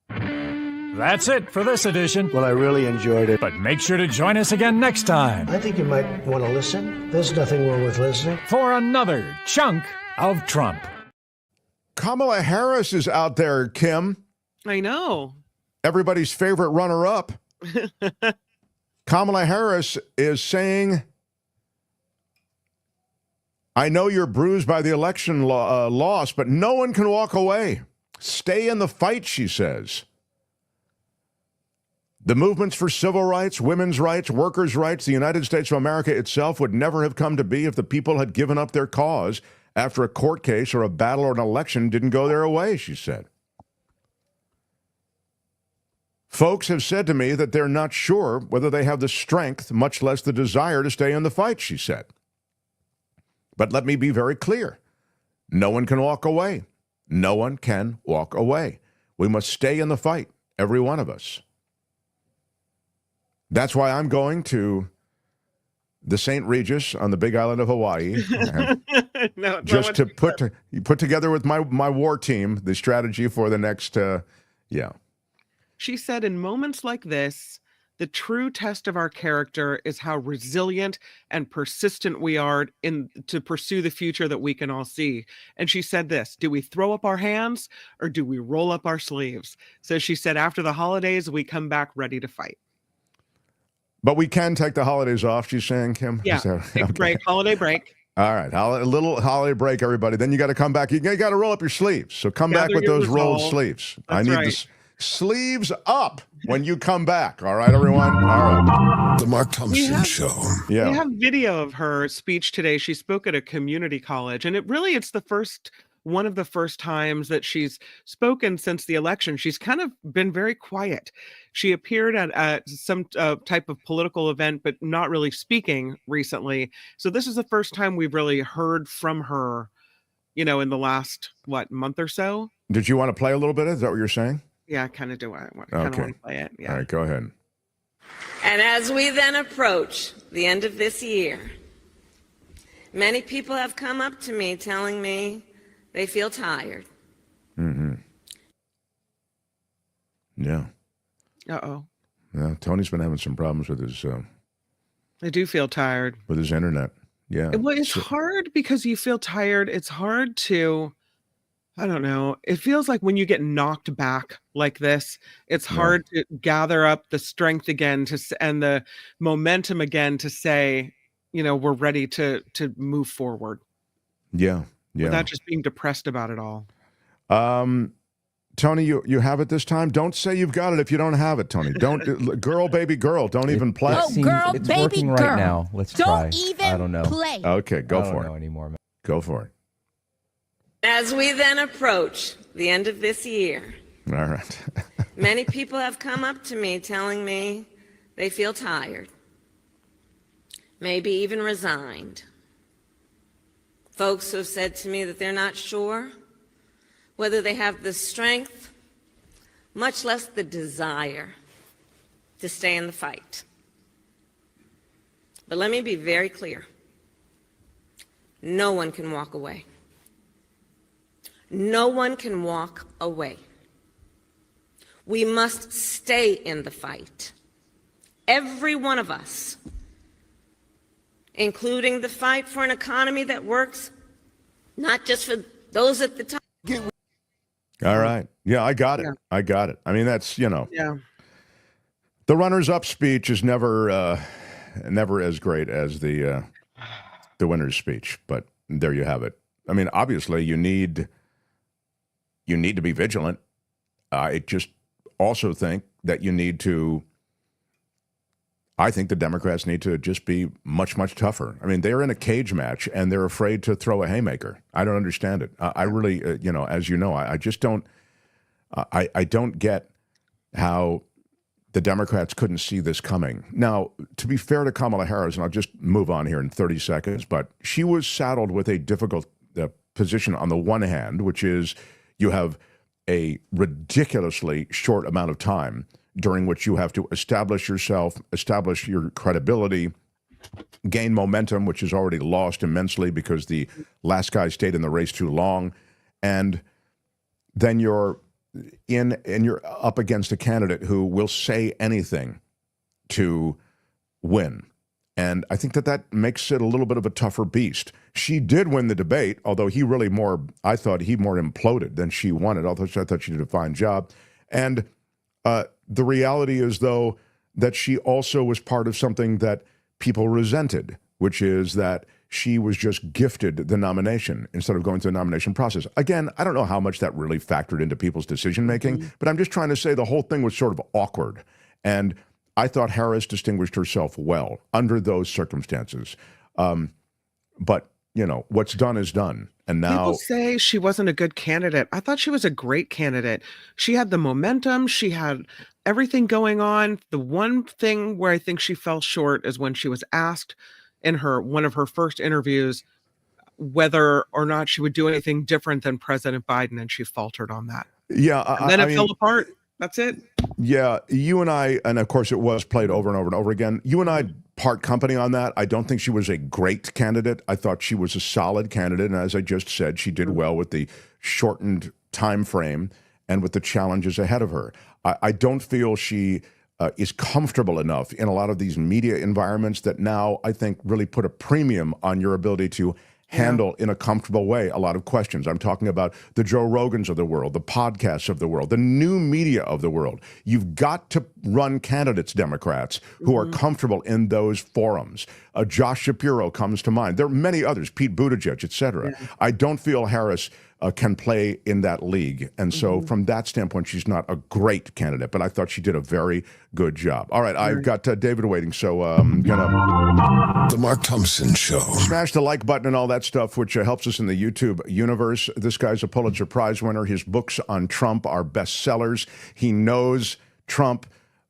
That's it for this edition. Well, I really enjoyed it. But make sure to join us again next time. I think you might want to listen. There's nothing wrong with listening. For another chunk of Trump. Kamala Harris is out there, Kim. I know. Everybody's favorite runner-up. Kamala Harris is saying, I know you're bruised by the election loss, but no one can walk away. Stay in the fight, she says. The movements for civil rights, women's rights, workers' rights, the United States of America itself would never have come to be if the people had given up their cause after a court case or a battle or an election didn't go their way, she said. Folks have said to me that they're not sure whether they have the strength, much less the desire to stay in the fight, she said. But let me be very clear. No one can walk away. No one can walk away. We must stay in the fight, every one of us. That's why I'm going to the St. Regis on the Big Island of Hawaii, just to put together with my war team the strategy for the next, She said, in moments like this, the true test of our character is how resilient and persistent we are to pursue the future that we can all see. And she said this, do we throw up our hands or do we roll up our sleeves? So she said, after the holidays, we come back ready to fight. But we can take the holidays off, she's saying, Kim? Yeah, take a break, holiday break. All right, a little holiday break, everybody. Then you got to come back. You got to roll up your sleeves. So come back with those rolled sleeves. I need the sleeves up when you come back. All right, everyone? All right. The Mark Thompson Show. Yeah. We have video of her speech today. She spoke at a community college, and it's one of the first times that she's spoken since the election. She's kind of been very quiet. She appeared at some type of political event, but not really speaking recently. So this is the first time we've really heard from her, in the last, month or so. Did you want to play a little bit? Is that what you're saying? Yeah, I kind of do. I kind of want to play it. Yeah. All right, go ahead. And as we then approach the end of this year, many people have come up to me telling me they feel tired. Mm-hmm. Yeah. Uh-oh. Yeah, Tony's been having some problems with his... I do feel tired. With his internet. Yeah. Well, it's hard because you feel tired. It's hard to I don't know. It feels like when you get knocked back like this, it's hard to gather up the strength again and the momentum again to say, we're ready to move forward. Yeah. Without just being depressed about it all. Tony, you have it this time? Don't say you've got it if you don't have it, Tony. Don't, girl, baby, girl, don't even play. It's working right now. Let's try. I don't know. Play. Okay, go for it. I don't know anymore, man. Go for it. As we then approach the end of this year, all right. many people have come up to me telling me they feel tired, maybe even resigned. Folks who have said to me that they're not sure whether they have the strength, much less the desire, to stay in the fight. But let me be very clear. No one can walk away. No one can walk away. We must stay in the fight. Every one of us, including the fight for an economy that works, not just for those at the top. All right. Yeah, I got it. I got it. I mean, that's, the runners-up speech is never as great as the winner's speech, but there you have it. I mean, obviously, you need to be vigilant. I just also think that I think the Democrats need to just be much, much tougher. I mean, they're in a cage match, and they're afraid to throw a haymaker. I don't understand it. I really, as you know, I just don't, I don't get how the Democrats couldn't see this coming. Now, to be fair to Kamala Harris, and I'll just move on here in 30 seconds, but she was saddled with a difficult position on the one hand, which is you have a ridiculously short amount of time during which you have to establish yourself, establish your credibility, gain momentum, which is already lost immensely because the last guy stayed in the race too long. And then you're up against a candidate who will say anything to win. And I think that makes it a little bit of a tougher beast. She did win the debate, although I thought he more imploded than she won it, although I thought she did a fine job. And the reality is, though, that she also was part of something that people resented, which is that she was just gifted the nomination instead of going through the nomination process. Again, I don't know how much that really factored into people's decision-making, but I'm just trying to say the whole thing was sort of awkward. And I thought Harris distinguished herself well under those circumstances. But, what's done is done. And now people say she wasn't a good candidate. I thought she was a great candidate. She had the momentum. She had everything going on. The one thing where I think she fell short is when she was asked in one of her first interviews whether or not she would do anything different than President Biden, and she faltered on that. Yeah. And then it fell apart. That's it. Yeah, you and I, and of course it was played over and over and over again, you and I part company on that. I don't think she was a great candidate. I thought she was a solid candidate, and as I just said, she did well with the shortened time frame and with the challenges ahead of her. I don't feel she is comfortable enough in a lot of these media environments that now I think really put a premium on your ability to handle in a comfortable way a lot of questions. I'm talking about the Joe Rogans of the world, the podcasts of the world, the new media of the world. You've got to run candidates, Democrats, who are comfortable in those forums. Josh Shapiro comes to mind. There are many others, Pete Buttigieg, et cetera. I don't feel Harris can play in that league. And so from that standpoint, she's not a great candidate, but I thought she did a very good job. All right, I've got David waiting, so I'm going to... The Mark Thompson Show. Smash the like button and all that stuff, which helps us in the YouTube universe. This guy's a Pulitzer Prize winner. His books on Trump are bestsellers. He knows Trump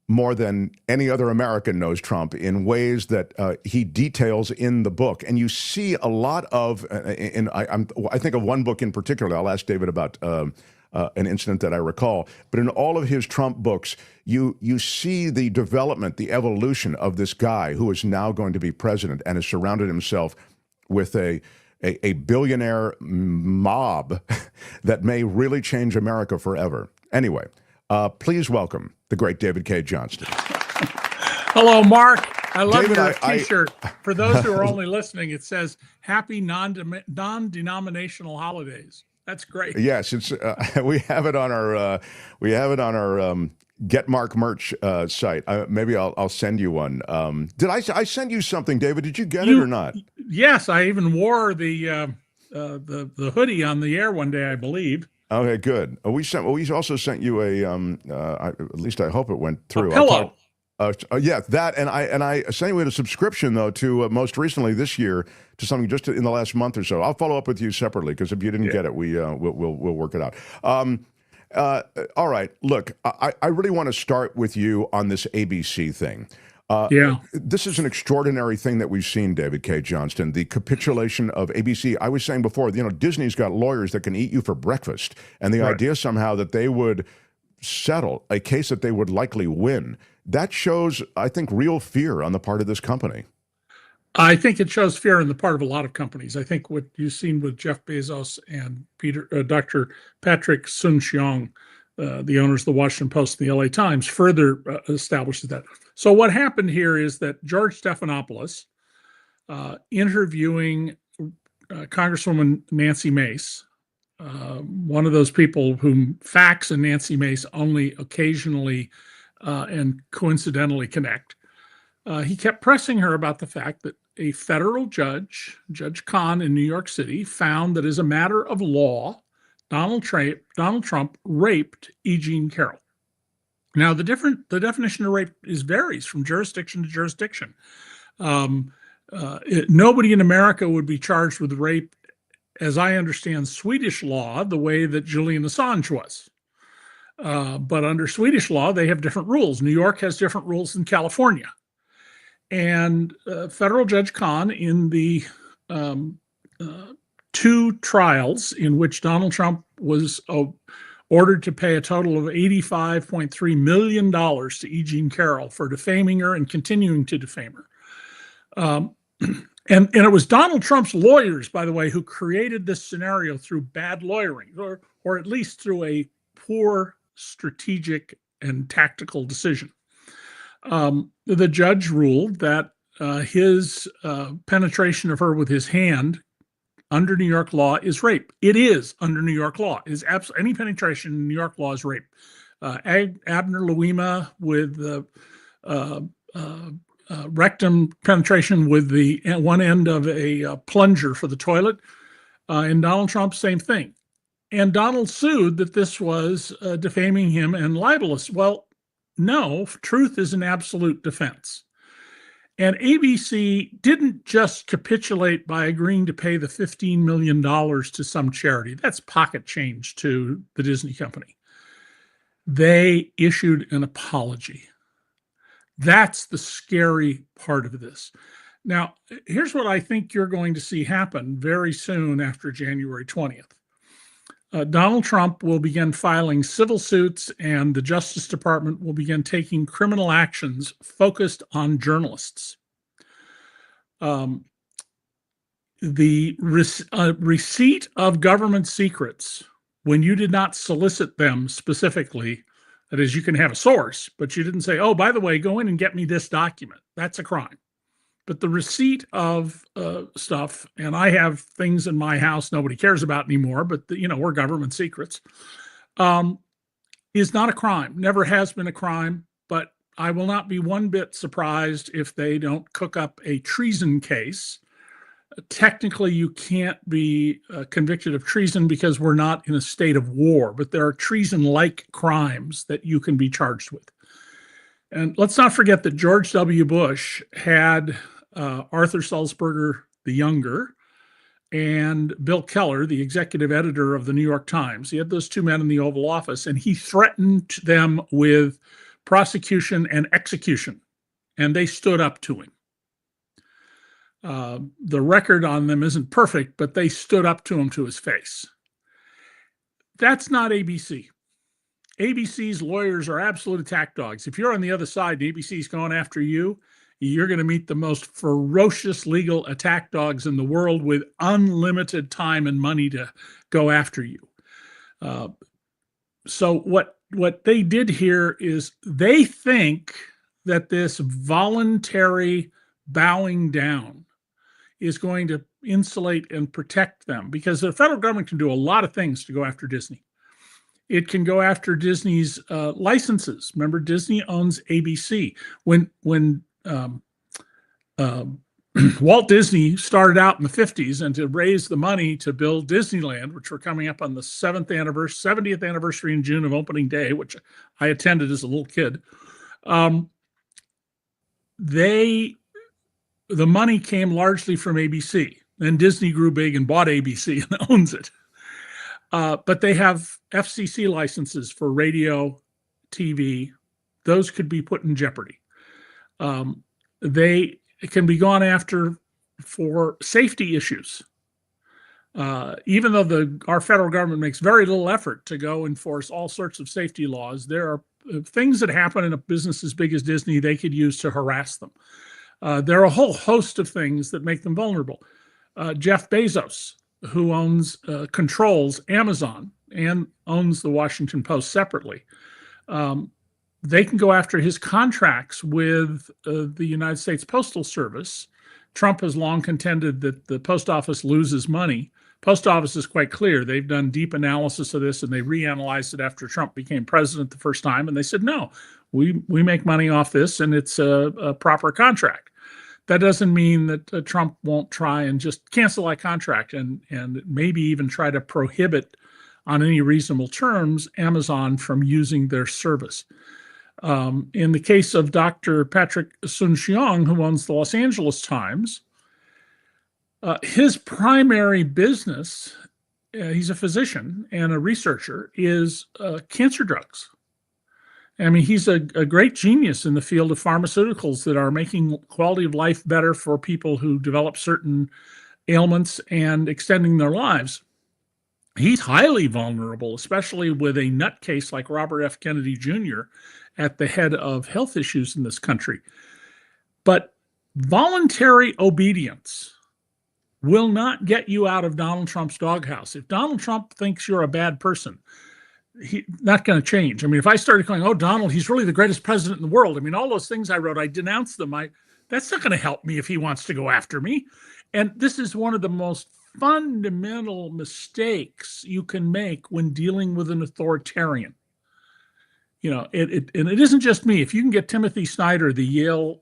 more than any other American knows Trump in ways that he details in the book. And you see a lot of, I think of one book in particular, I'll ask David about an incident that I recall, but in all of his Trump books, you see the development, the evolution of this guy who is now going to be president and has surrounded himself with a billionaire mob that may really change America forever. Anyway, please welcome the great David Cay Johnston. Hello, Mark. I love your T-shirt. For those who are only listening, it says "Happy Non-Denominational Holidays." That's great. Yes, it's we have it on our Get Mark merch site. Maybe I'll send you one. Did I send you something, David? Did you get it or not? Yes, I even wore the hoodie on the air one day, I believe. Okay, good. We also sent you a at least I hope it went through. A pillow. Yeah, that, and I sent you a subscription though to most recently this year to something just in the last month or so. I'll follow up with you separately because if you didn't get it, we'll work it out. All right, look, I really want to start with you on this ABC thing. This is an extraordinary thing that we've seen, David Cay Johnston, the capitulation of ABC. I was saying before, Disney's got lawyers that can eat you for breakfast, and the idea somehow that they would settle a case that they would likely win, that shows, I think, real fear on the part of this company. I think it shows fear on the part of a lot of companies. I think what you've seen with Jeff Bezos and Dr. Patrick Soon-Shiong, the owners of the Washington Post and the LA Times, further establishes that. So what happened here is that George Stephanopoulos, interviewing Congresswoman Nancy Mace, one of those people whom facts and Nancy Mace only occasionally and coincidentally connect, he kept pressing her about the fact that a federal judge, Judge Kahn in New York City, found that as a matter of law, Donald Trump raped E. Jean Carroll. Now, the definition of rape varies from jurisdiction to jurisdiction. Nobody in America would be charged with rape, as I understand Swedish law, the way that Julian Assange was. But under Swedish law, they have different rules. New York has different rules than California. And federal Judge Kahn, in the two trials in which Donald Trump was ordered to pay a total of $85.3 million to E. Jean Carroll for defaming her and continuing to defame her. And it was Donald Trump's lawyers, by the way, who created this scenario through bad lawyering, or at least through a poor strategic and tactical decision. The judge ruled that his penetration of her with his hand under New York law is rape. It is under New York law. It is any penetration in New York law is rape. Abner Louima with the rectum penetration with the one end of a plunger for the toilet. And Donald Trump, same thing. And Donald sued that this was defaming him and libelous. Well, no, truth is an absolute defense. And ABC didn't just capitulate by agreeing to pay the $15 million to some charity. That's pocket change to the Disney company. They issued an apology. That's the scary part of this. Now, here's what I think you're going to see happen very soon after January 20th. Donald Trump will begin filing civil suits, and the Justice Department will begin taking criminal actions focused on journalists. The receipt of government secrets, when you did not solicit them specifically, that is, you can have a source, but you didn't say, oh, by the way, go in and get me this document. That's a crime. But the receipt of stuff, and I have things in my house nobody cares about anymore, but we're government secrets, is not a crime. Never has been a crime. But I will not be one bit surprised if they don't cook up a treason case. Technically, you can't be convicted of treason because we're not in a state of war, but there are treason-like crimes that you can be charged with. And let's not forget that George W. Bush had Arthur Sulzberger the Younger and Bill Keller, the executive editor of the New York Times. He had those two men in the Oval Office, and he threatened them with prosecution and execution, and they stood up to him. The record on them isn't perfect, but they stood up to him to his face. That's not ABC. ABC's lawyers are absolute attack dogs. If you're on the other side and ABC's going after you, you're going to meet the most ferocious legal attack dogs in the world with unlimited time and money to go after you. So what they did here is they think that this voluntary bowing down is going to insulate and protect them, because the federal government can do a lot of things to go after Disney. It can go after Disney's licenses. Remember, Disney owns ABC. When Walt Disney started out in the 50s, and to raise the money to build Disneyland, which we're coming up on the 70th anniversary in June of opening day, which I attended as a little kid, the money came largely from ABC. Then Disney grew big and bought ABC and owns it. But they have FCC licenses for radio, TV. Those could be put in jeopardy. They can be gone after for safety issues. Even though our federal government makes very little effort to go enforce all sorts of safety laws, there are things that happen in a business as big as Disney they could use to harass them. There are a whole host of things that make them vulnerable. Jeff Bezos, who controls Amazon and owns the Washington Post separately, they can go after his contracts with the United States Postal Service. Trump has long contended that the post office loses money. Post office is quite clear. They've done deep analysis of this, and they reanalyzed it after Trump became president the first time, and they said, no, we make money off this, and it's a proper contract. That doesn't mean that Trump won't try and just cancel that contract and maybe even try to prohibit, on any reasonable terms, Amazon from using their service. In the case of Dr. Patrick Soon-Shiong, who owns the Los Angeles Times, his primary business, he's a physician and a researcher, is cancer drugs. I mean, he's a great genius in the field of pharmaceuticals that are making quality of life better for people who develop certain ailments and extending their lives. He's highly vulnerable, especially with a nutcase like Robert F. Kennedy Jr. at the head of health issues in this country. But voluntary obedience will not get you out of Donald Trump's doghouse. If Donald Trump thinks you're a bad person, he's not going to change. I mean, if I started going, oh, Donald, he's really the greatest president in the world. I mean, all those things I wrote, I denounced them. That's not going to help me if he wants to go after me. And this is one of the most fundamental mistakes you can make when dealing with an authoritarian. You know, and it isn't just me. If you can get Timothy Snyder, the Yale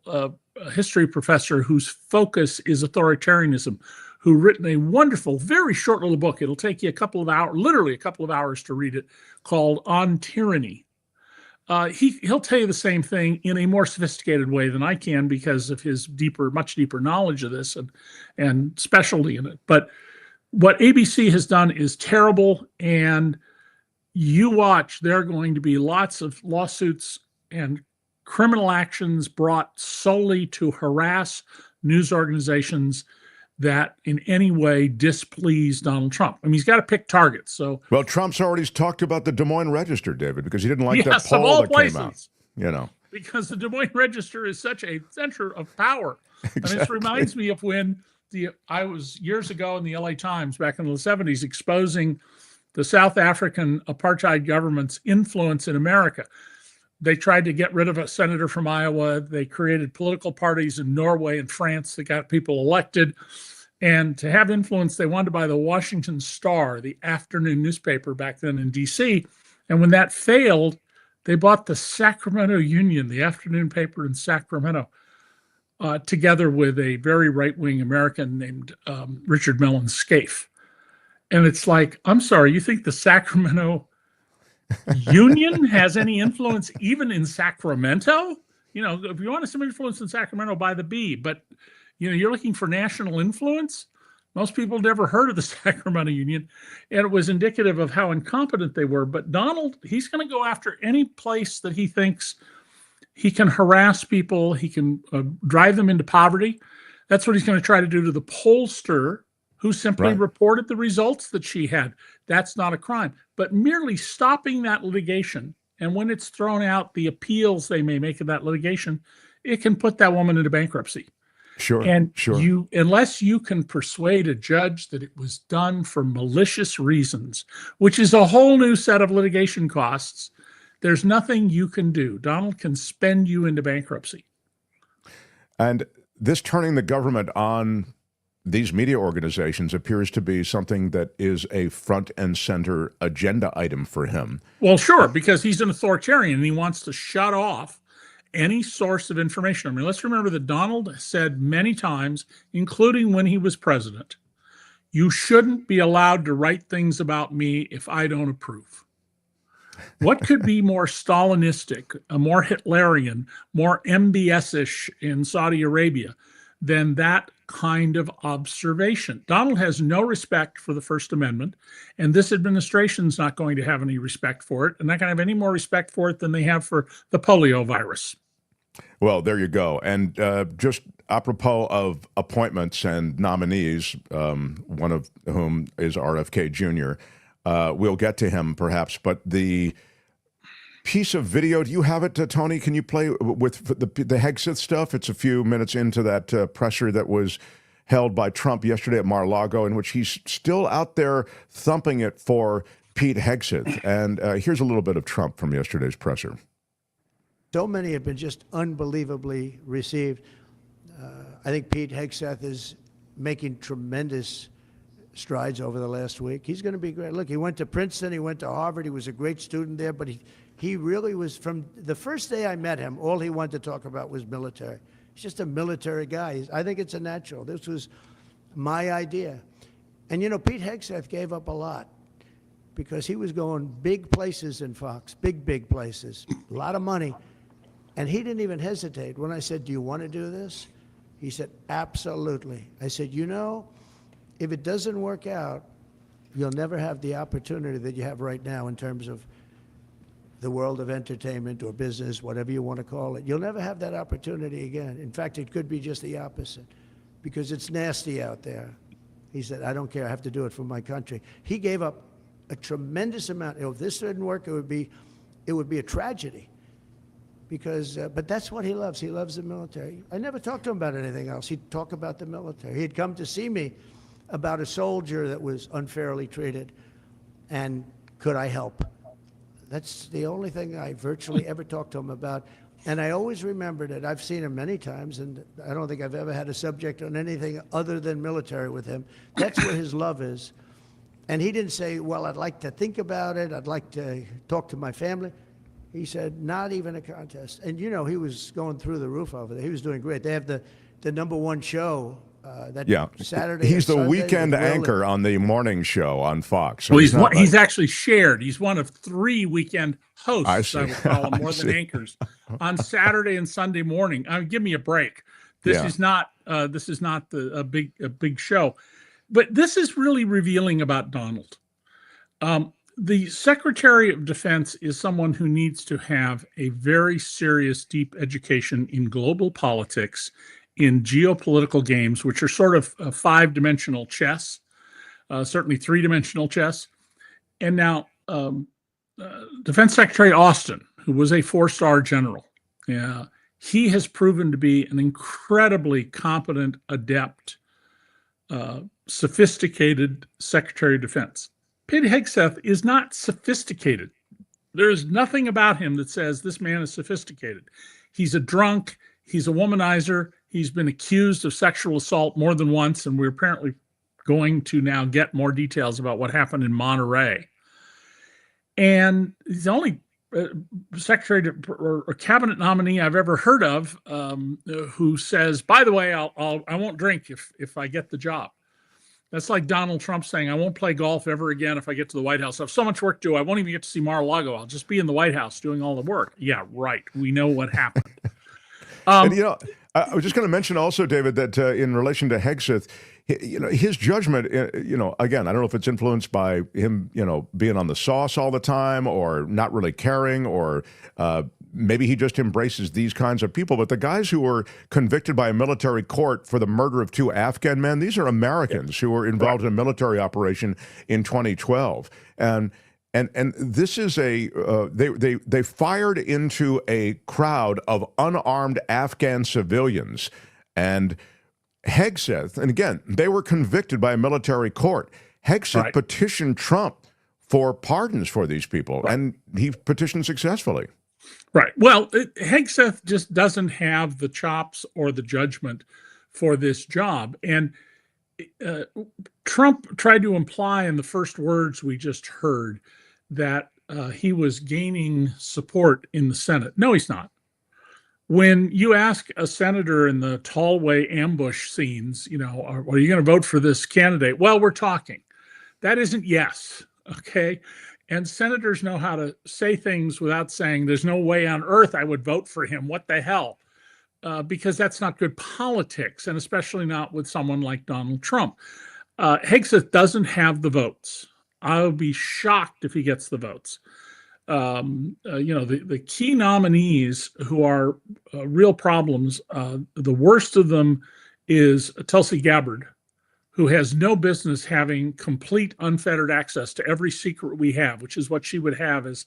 history professor whose focus is authoritarianism, who written a wonderful, very short little book. It'll take you a couple of hours, literally a couple of hours to read it, called On Tyranny. He'll tell you the same thing in a more sophisticated way than I can because of his much deeper knowledge of this and specialty in it. But what ABC has done is terrible, and you watch, there are going to be lots of lawsuits and criminal actions brought solely to harass news organizations that in any way displease Donald Trump. I mean, he's got to pick targets. So, well, Trump's already talked about the Des Moines Register, David, because he didn't like that poll that came out. You know, because the Des Moines Register is such a center of power. Exactly. And it reminds me of when I was years ago in the LA Times back in the 70s exposing the South African apartheid government's influence in America. They tried to get rid of a senator from Iowa. They created political parties in Norway and France that got people elected. And to have influence, they wanted to buy the Washington Star, the afternoon newspaper back then in D.C. And when that failed, they bought the Sacramento Union, the afternoon paper in Sacramento, together with a very right-wing American named Richard Mellon Scaife. And it's like, I'm sorry, you think the Sacramento Union has any influence even in Sacramento? You know, if you want some influence in Sacramento, buy the Bee. But, you know, you're looking for national influence? Most people never heard of the Sacramento Union. And it was indicative of how incompetent they were. But Donald, he's going to go after any place that he thinks he can harass people. He can drive them into poverty. That's what he's going to try to do to the pollster who simply reported the results that she had. That's not a crime. But merely stopping that litigation, and when it's thrown out, the appeals they may make of that litigation, it can put that woman into bankruptcy. Sure. And unless you can persuade a judge that it was done for malicious reasons, which is a whole new set of litigation costs, there's nothing you can do. Donald can spend you into bankruptcy. And this turning the government on these media organizations appears to be something that is a front and center agenda item for him. Well, sure, because he's an authoritarian and he wants to shut off any source of information. I mean, let's remember that Donald said many times, including when he was president, you shouldn't be allowed to write things about me if I don't approve. What could be more Stalinistic, more Hitlerian, more MBS-ish in Saudi Arabia than that kind of observation? Donald has no respect for the First Amendment, and this administration's not going to have any respect for it, and not going to have any more respect for it than they have for the polio virus. Well, there you go. And just apropos of appointments and nominees, one of whom is RFK Jr., we'll get to him perhaps, but the piece of video, do you have it, Tony? Can you play with the Hegseth stuff? It's a few minutes into that presser that was held by Trump yesterday at Mar-a-Lago, in which he's still out there thumping it for Pete Hegseth. And here's a little bit of Trump from yesterday's presser. So many have been just unbelievably received. I think Pete Hegseth is making tremendous strides over the last week. He's going to be great. Look, he went to Princeton, he went to Harvard, he was a great student there, but he really was, from the first day I met him, all he wanted to talk about was military. He's just a military guy. I think it's a natural. This was my idea. And, you know, Pete Hegseth gave up a lot because he was going big places in Fox, big places, a lot of money. And he didn't even hesitate. When I said, do you want to do this? He said, absolutely. I said, you know, if it doesn't work out, you'll never have the opportunity that you have right now in terms of the world of entertainment or business, whatever you want to call it. You'll never have that opportunity again. In fact, it could be just the opposite because it's nasty out there. He said, I don't care. I have to do it for my country. He gave up a tremendous amount. If this didn't work, it would be a tragedy. Because, but that's what he loves. He loves the military. I never talked to him about anything else. He'd talk about the military. He'd come to see me about a soldier that was unfairly treated, and could I help? That's the only thing I virtually ever talked to him about. And I always remembered it. I've seen him many times, and I don't think I've ever had a subject on anything other than military with him. That's where his love is. And he didn't say, well, I'd like to think about it. I'd like to talk to my family. He said, not even a contest. And, you know, he was going through the roof over there. He was doing great. They have the #1 show that Saturday. He's the weekend anchor on the morning show on Fox. So well, he's actually shared. He's one of 3 weekend hosts, I would call him, more than anchors, on Saturday and Sunday morning. Give me a break. This is not a big show. But this is really revealing about Donald. The Secretary of Defense is someone who needs to have a very serious, deep education in global politics, in geopolitical games, which are sort of 5-dimensional chess, certainly 3-dimensional chess. And now Defense Secretary Austin, who was a 4-star general, he has proven to be an incredibly competent, adept, sophisticated Secretary of Defense. Pete Hegseth is not sophisticated. There's nothing about him that says this man is sophisticated. He's a drunk. He's a womanizer. He's been accused of sexual assault more than once, and we're apparently going to now get more details about what happened in Monterey. And he's the only secretary or cabinet nominee I've ever heard of who says, by the way, I won't drink if I get the job. That's like Donald Trump saying, I won't play golf ever again if I get to the White House. I have so much work to do. I won't even get to see Mar-a-Lago. I'll just be in the White House doing all the work. Yeah, right. We know what happened. And, you know, I was just going to mention also, David, that in relation to Hegseth, you know, his judgment, you know, again, I don't know if it's influenced by him, you know, being on the sauce all the time or not really caring, or maybe he just embraces these kinds of people. But the guys who were convicted by a military court for the murder of 2 Afghan men, these are Americans who were involved in a military operation in 2012. And this is they fired into a crowd of unarmed Afghan civilians. And Hegseth, and again, they were convicted by a military court. Hegseth petitioned Trump for pardons for these people, and he petitioned successfully. Right. Well, Hegseth just doesn't have the chops or the judgment for this job. And Trump tried to imply in the first words we just heard that he was gaining support in the Senate. No, he's not. When you ask a senator in the tallway ambush scenes, are you going to vote for this candidate? Well, we're talking. That isn't yes, okay? And senators know how to say things without saying, there's no way on earth I would vote for him. What the hell? Because that's not good politics, and especially not with someone like Donald Trump. Hegseth doesn't have the votes. I'll be shocked if he gets the votes. The key nominees who are real problems, the worst of them is Tulsi Gabbard, who has no business having complete unfettered access to every secret we have, which is what she would have as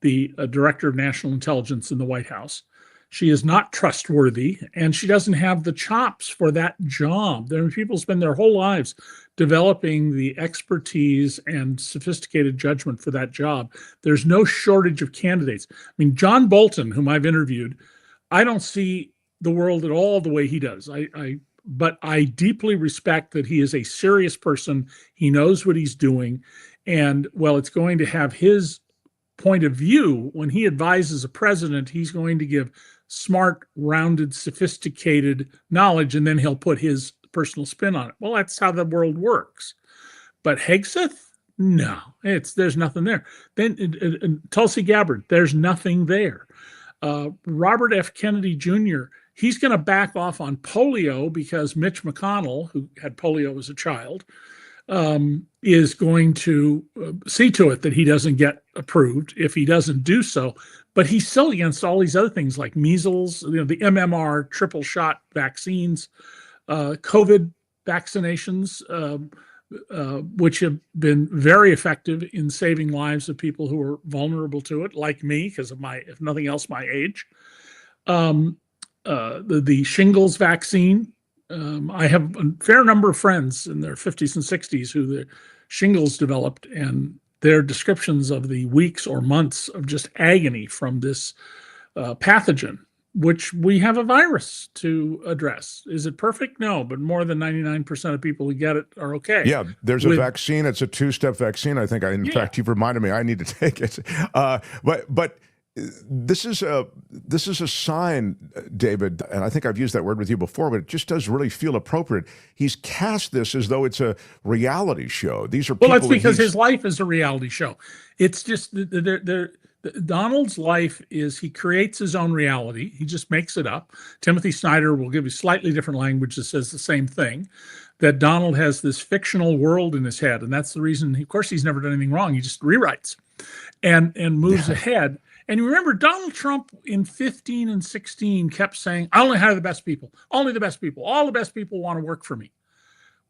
the director of national intelligence in the White House. She is not trustworthy, and she doesn't have the chops for that job. There are people spend their whole lives developing the expertise and sophisticated judgment for that job. There's no shortage of candidates. I mean, John Bolton, whom I've interviewed, I don't see the world at all the way he does. But I deeply respect that he is a serious person. He knows what he's doing. And while it's going to have his point of view, when he advises a president, he's going to give smart, rounded, sophisticated knowledge, and then he'll put his personal spin on it. Well, that's how the world works. But Hegseth, no, there's nothing there. Then Tulsi Gabbard, there's nothing there. Robert F. Kennedy Jr., he's going to back off on polio because Mitch McConnell, who had polio as a child, is going to see to it that he doesn't get approved if he doesn't do so. But he's still against all these other things like measles, the MMR triple shot vaccines, COVID vaccinations, which have been very effective in saving lives of people who are vulnerable to it, like me, because of if nothing else, my age. The shingles vaccine. I have a fair number of friends in their 50s and 60s who the shingles developed, and their descriptions of the weeks or months of just agony from this pathogen, which we have a virus to address. Is it perfect? No, but more than 99% of people who get it are okay. Yeah, there's a vaccine. It's a 2-step vaccine. I think, in fact, you've reminded me I need to take it. But this is a sign, David, and I think I've used that word with you before, but it just does really feel appropriate. He's cast this as though it's a reality show. These are people. Well, that's because his life is a reality show. It's just Donald's life is he creates his own reality. He just makes it up. Timothy Snyder will give you slightly different language that says the same thing, that Donald has this fictional world in his head, and that's the reason. Of course, he's never done anything wrong. He just rewrites and moves ahead. And you remember Donald Trump in 15 and 16 kept saying, I only hire the best people, only the best people. All the best people want to work for me.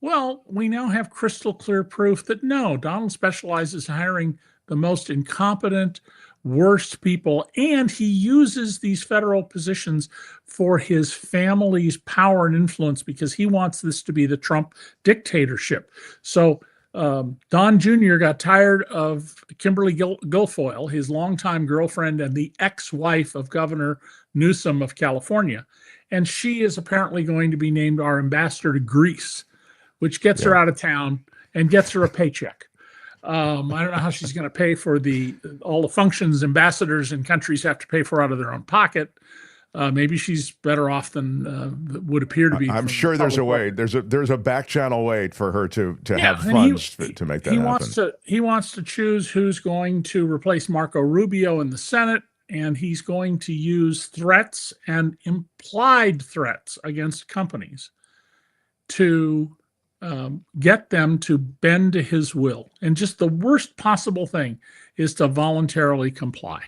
Well, we now have crystal clear proof that no, Donald specializes in hiring the most incompetent, worst people, and he uses these federal positions for his family's power and influence because he wants this to be the Trump dictatorship. So Don Jr. got tired of Kimberly Guilfoyle, his longtime girlfriend and the ex-wife of Governor Newsom of California. And she is apparently going to be named our ambassador to Greece, which gets her out of town and gets her a paycheck. I don't know how she's going to pay for all the functions ambassadors in countries have to pay for out of their own pocket. Maybe she's better off than would appear to be. I'm sure there's a way. There's a back channel way for her to have funds to make that happen. He wants to choose who's going to replace Marco Rubio in the Senate, and he's going to use threats and implied threats against companies to get them to bend to his will. And just the worst possible thing is to voluntarily comply.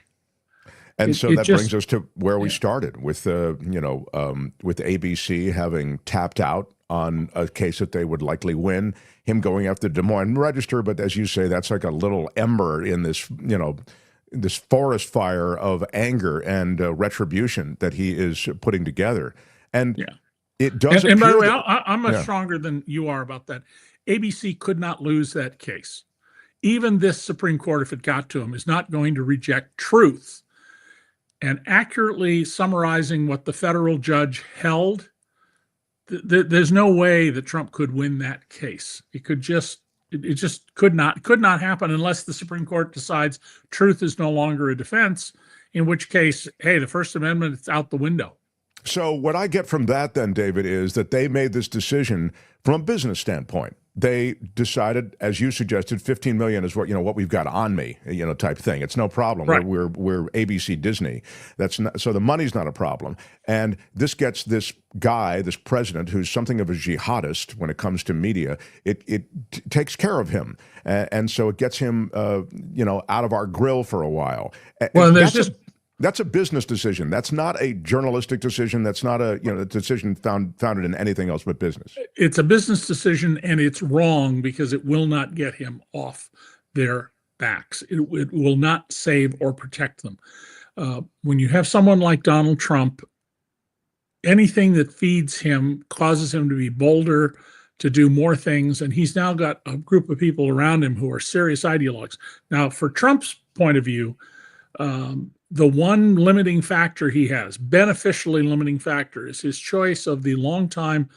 And so that brings us to where we started with with ABC having tapped out on a case that they would likely win, him going after the Des Moines Register. But as you say, that's like a little ember in this, this forest fire of anger and retribution that he is putting together. And it does. And by the way, I'm much stronger than you are about that. ABC could not lose that case. Even this Supreme Court, if it got to him, is not going to reject truth. And accurately summarizing what the federal judge held, there's no way that Trump could win that case. It just could not happen unless the Supreme Court decides truth is no longer a defense, in which case, hey, the First Amendment is out the window. So what I get from that then, David, is that they made this decision from a business standpoint. They decided, as you suggested, 15 million is what we've got on me, type thing. It's no problem. Right. We're ABC Disney. That's not, so the money's not a problem. And this gets this guy, this president, who's something of a jihadist when it comes to media. It takes care of him, and so it gets him, out of our grill for a while. Well, and that's a business decision. That's not a journalistic decision. That's not a decision founded in anything else but business. It's a business decision, and it's wrong because it will not get him off their backs. It will not save or protect them. When you have someone like Donald Trump, anything that feeds him causes him to be bolder, to do more things, and he's now got a group of people around him who are serious ideologues. Now, for Trump's point of view, the one limiting factor he has, beneficially limiting factor, is his choice of the longtime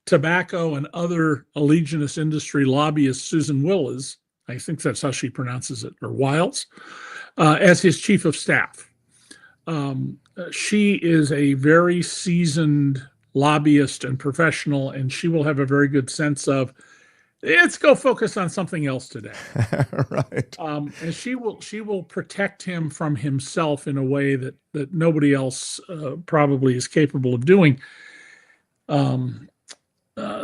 tobacco and other allegiance industry lobbyist Susan Willis, I think that's how she pronounces it, or Wiles, as his chief of staff. She is a very seasoned lobbyist and professional, and she will have a very good sense of, let's go focus on something else today. Right. And she will protect him from himself in a way that nobody else probably is capable of doing. From a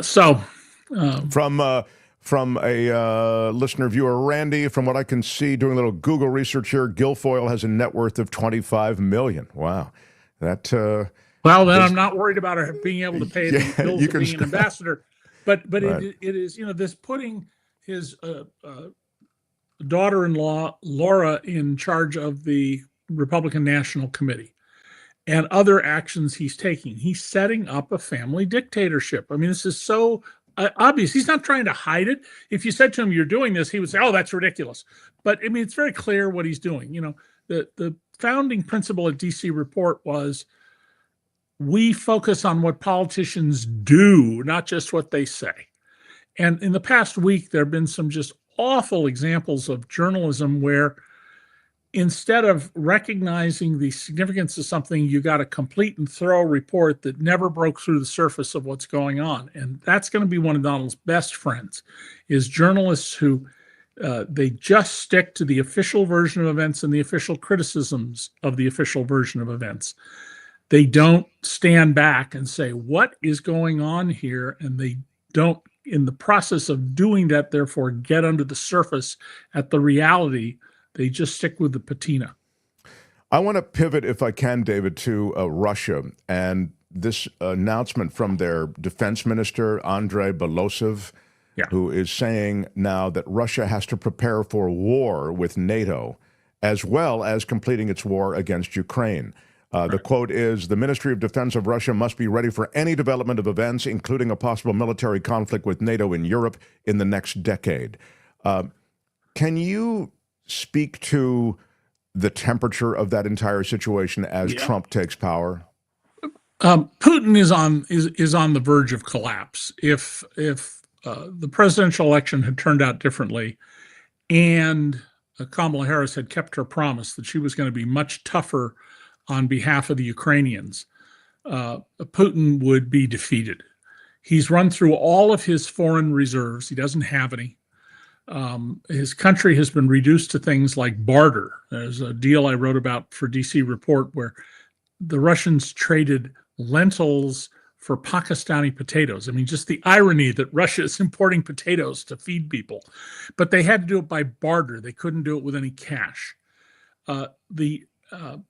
listener viewer, Randy, from what I can see, doing a little Google research here, Guilfoyle has a net worth of $25 million. Wow, that. Well, then I'm not worried about her being able to pay the bills of being an ambassador. But right. it is, this putting his daughter-in-law, Laura, in charge of the Republican National Committee and other actions he's taking. He's setting up a family dictatorship. I mean, this is so obvious. He's not trying to hide it. If you said to him, you're doing this, he would say, oh, that's ridiculous. But, I mean, it's very clear what he's doing. The founding principle at DC Report was, we focus on what politicians do, not just what they say. And in the past week, there have been some just awful examples of journalism where instead of recognizing the significance of something, you got a complete and thorough report that never broke through the surface of what's going on. And that's going to be one of Donald's best friends, is journalists who they just stick to the official version of events and the official criticisms of the official version of events. They don't stand back and say, what is going on here? And they don't, in the process of doing that, therefore, get under the surface at the reality. They just stick with the patina. I want to pivot, if I can, David, to Russia and this announcement from their defense minister, Andrei Belosov, who is saying now that Russia has to prepare for war with NATO, as well as completing its war against Ukraine. The quote is, the Ministry of Defense of Russia must be ready for any development of events, including a possible military conflict with NATO in Europe in the next decade. Can you speak to the temperature of that entire situation as Trump takes power? Putin is on the verge of collapse. If the presidential election had turned out differently and Kamala Harris had kept her promise that she was going to be much tougher on behalf of the Ukrainians, Putin would be defeated. He's run through all of his foreign reserves. He doesn't have any. His country has been reduced to things like barter. There's a deal I wrote about for DC Report where the Russians traded lentils for Pakistani potatoes. I mean, just the irony that Russia is importing potatoes to feed people. But they had to do it by barter. They couldn't do it with any cash.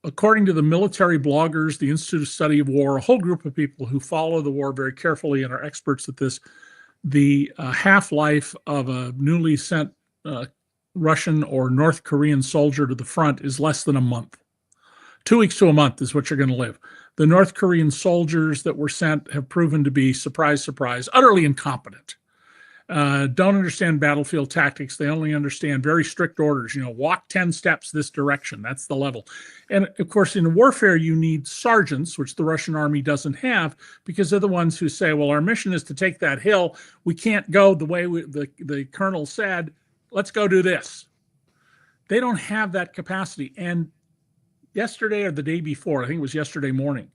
According to the military bloggers, the Institute of Study of War, a whole group of people who follow the war very carefully and are experts at this, the half-life of a newly sent Russian or North Korean soldier to the front is less than a month. 2 weeks to a month is what you're going to live. The North Korean soldiers that were sent have proven to be, surprise, surprise, utterly incompetent. don't understand battlefield tactics. They only understand very strict orders. Walk 10 steps this direction. That's the level. And of course, in warfare, you need sergeants, which the Russian army doesn't have, because they're the ones who say, well, our mission is to take that hill. We can't go the way the colonel said. Let's go do this. They don't have that capacity. And yesterday or the day before, I think it was yesterday morning,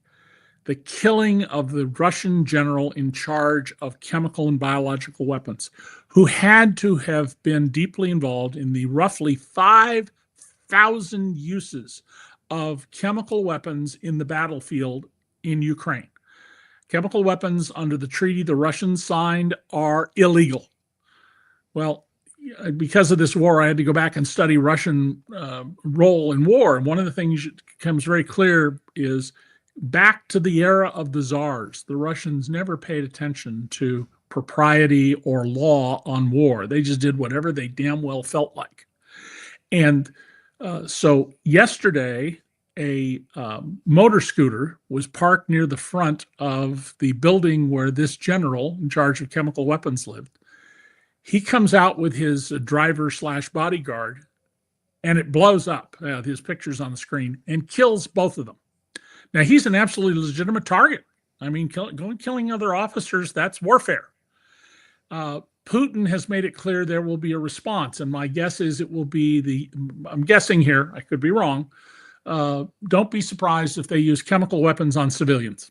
the killing of the Russian general in charge of chemical and biological weapons, who had to have been deeply involved in the roughly 5,000 uses of chemical weapons in the battlefield in Ukraine. Chemical weapons under the treaty the Russians signed are illegal. Well, because of this war, I had to go back and study Russian role in war. And one of the things that becomes very clear is back to the era of the czars, the Russians never paid attention to propriety or law on war. They just did whatever they damn well felt like. And so yesterday, a motor scooter was parked near the front of the building where this general in charge of chemical weapons lived. He comes out with his driver/bodyguard, and it blows up. His picture's on the screen, and kills both of them. Now, he's an absolutely legitimate target. I mean, killing other officers, that's warfare. Putin has made it clear there will be a response, and my guess is it will be I'm guessing here, I could be wrong, don't be surprised if they use chemical weapons on civilians.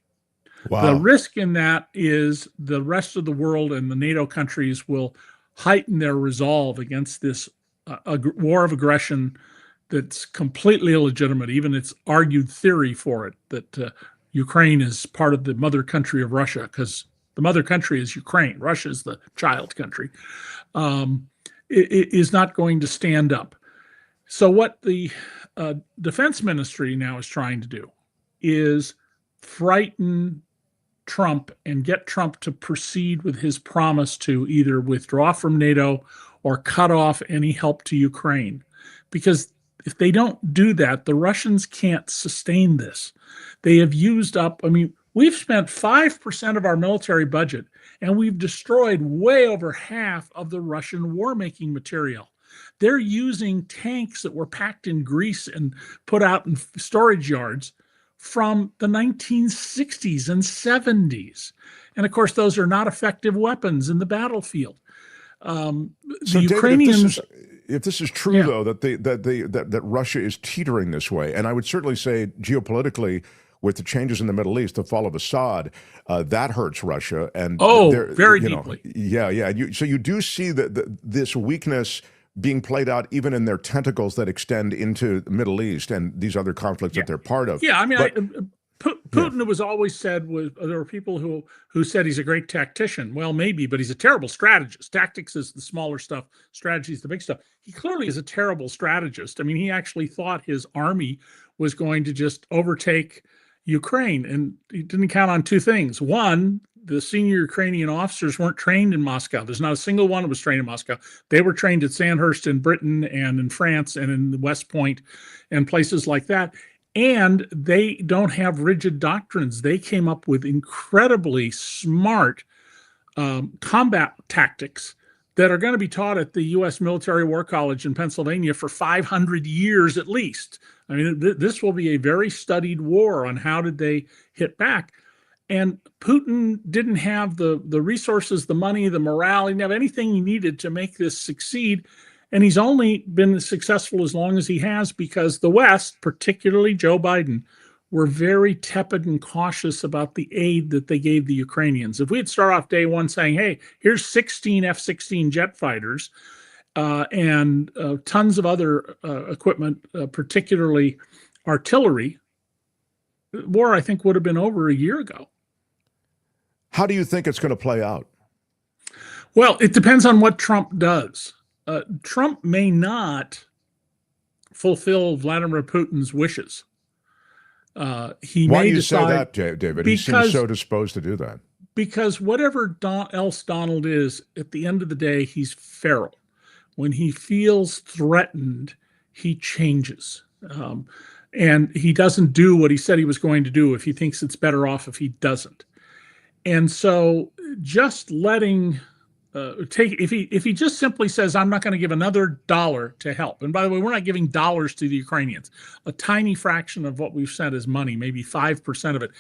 Wow. The risk in that is the rest of the world and the NATO countries will heighten their resolve against this war of aggression that's completely illegitimate. Even its argued theory for it, that Ukraine is part of the mother country of Russia, because the mother country is Ukraine. Russia is the child country. It is not going to stand up. So what the defense ministry now is trying to do is frighten Trump and get Trump to proceed with his promise to either withdraw from NATO or cut off any help to Ukraine. Because if they don't do that, the Russians can't sustain this. They have used up, we've spent 5% of our military budget, and we've destroyed way over half of the Russian war-making material. They're using tanks that were packed in grease and put out in storage yards from the 1960s and 70s. And of course, those are not effective weapons in the battlefield. The Ukrainians... If this is true, though, that Russia is teetering this way, and I would certainly say geopolitically, with the changes in the Middle East, the fall of Assad, that hurts Russia. And very deeply. So you do see this weakness being played out even in their tentacles that extend into the Middle East and these other conflicts that they're part of. Yeah, Putin was always said, there were people who said he's a great tactician. Well, maybe, but he's a terrible strategist. Tactics is the smaller stuff. Strategy is the big stuff. He clearly is a terrible strategist. He actually thought his army was going to just overtake Ukraine, and he didn't count on two things. One, the senior Ukrainian officers weren't trained in Moscow. There's not a single one that was trained in Moscow. They were trained at Sandhurst in Britain and in France and in West Point and places like that. And they don't have rigid doctrines. They came up with incredibly smart combat tactics that are going to be taught at the U.S. Military War College in Pennsylvania for 500 years at least. This will be a very studied war on how did they hit back. And Putin didn't have the resources, the money, the morale. He didn't have anything he needed to make this succeed. And he's only been successful as long as he has because the West, particularly Joe Biden, were very tepid and cautious about the aid that they gave the Ukrainians. If we had started off day one saying, hey, here's 16 F-16 jet fighters and tons of other equipment, particularly artillery, the war, I think, would have been over a year ago. How do you think it's going to play out? Well, it depends on what Trump does. Trump may not fulfill Vladimir Putin's wishes. Why do you say that, David? He seems so disposed to do that. Because whatever else Donald is, at the end of the day, he's feral. When he feels threatened, he changes. And he doesn't do what he said he was going to do if he thinks it's better off if he doesn't. And so just letting if he just simply says, I'm not going to give another dollar to help. And by the way, we're not giving dollars to the Ukrainians. A tiny fraction of what we've sent is money, maybe 5% of it.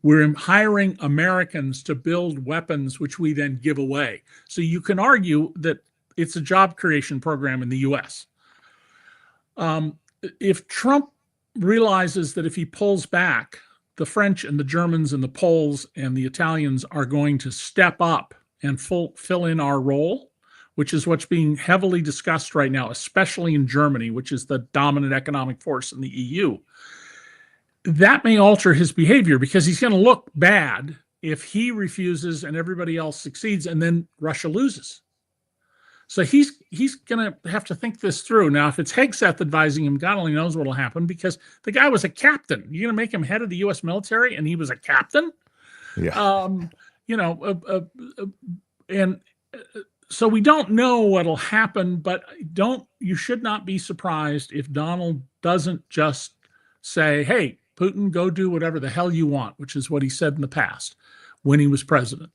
We're hiring Americans to build weapons, which we then give away. So you can argue that it's a job creation program in the U.S. If Trump realizes that if he pulls back, the French and the Germans and the Poles and the Italians are going to step up and fill in our role, which is what's being heavily discussed right now, especially in Germany, which is the dominant economic force in the EU. That may alter his behavior because he's going to look bad if he refuses and everybody else succeeds and then Russia loses. So he's going to have to think this through. Now, if it's Hegseth advising him, God only knows what will happen because the guy was a captain. You're going to make him head of the U.S. military and he was a captain? Yeah. So we don't know what'll happen, but you should not be surprised if Donald doesn't just say, hey, Putin, go do whatever the hell you want, which is what he said in the past when he was president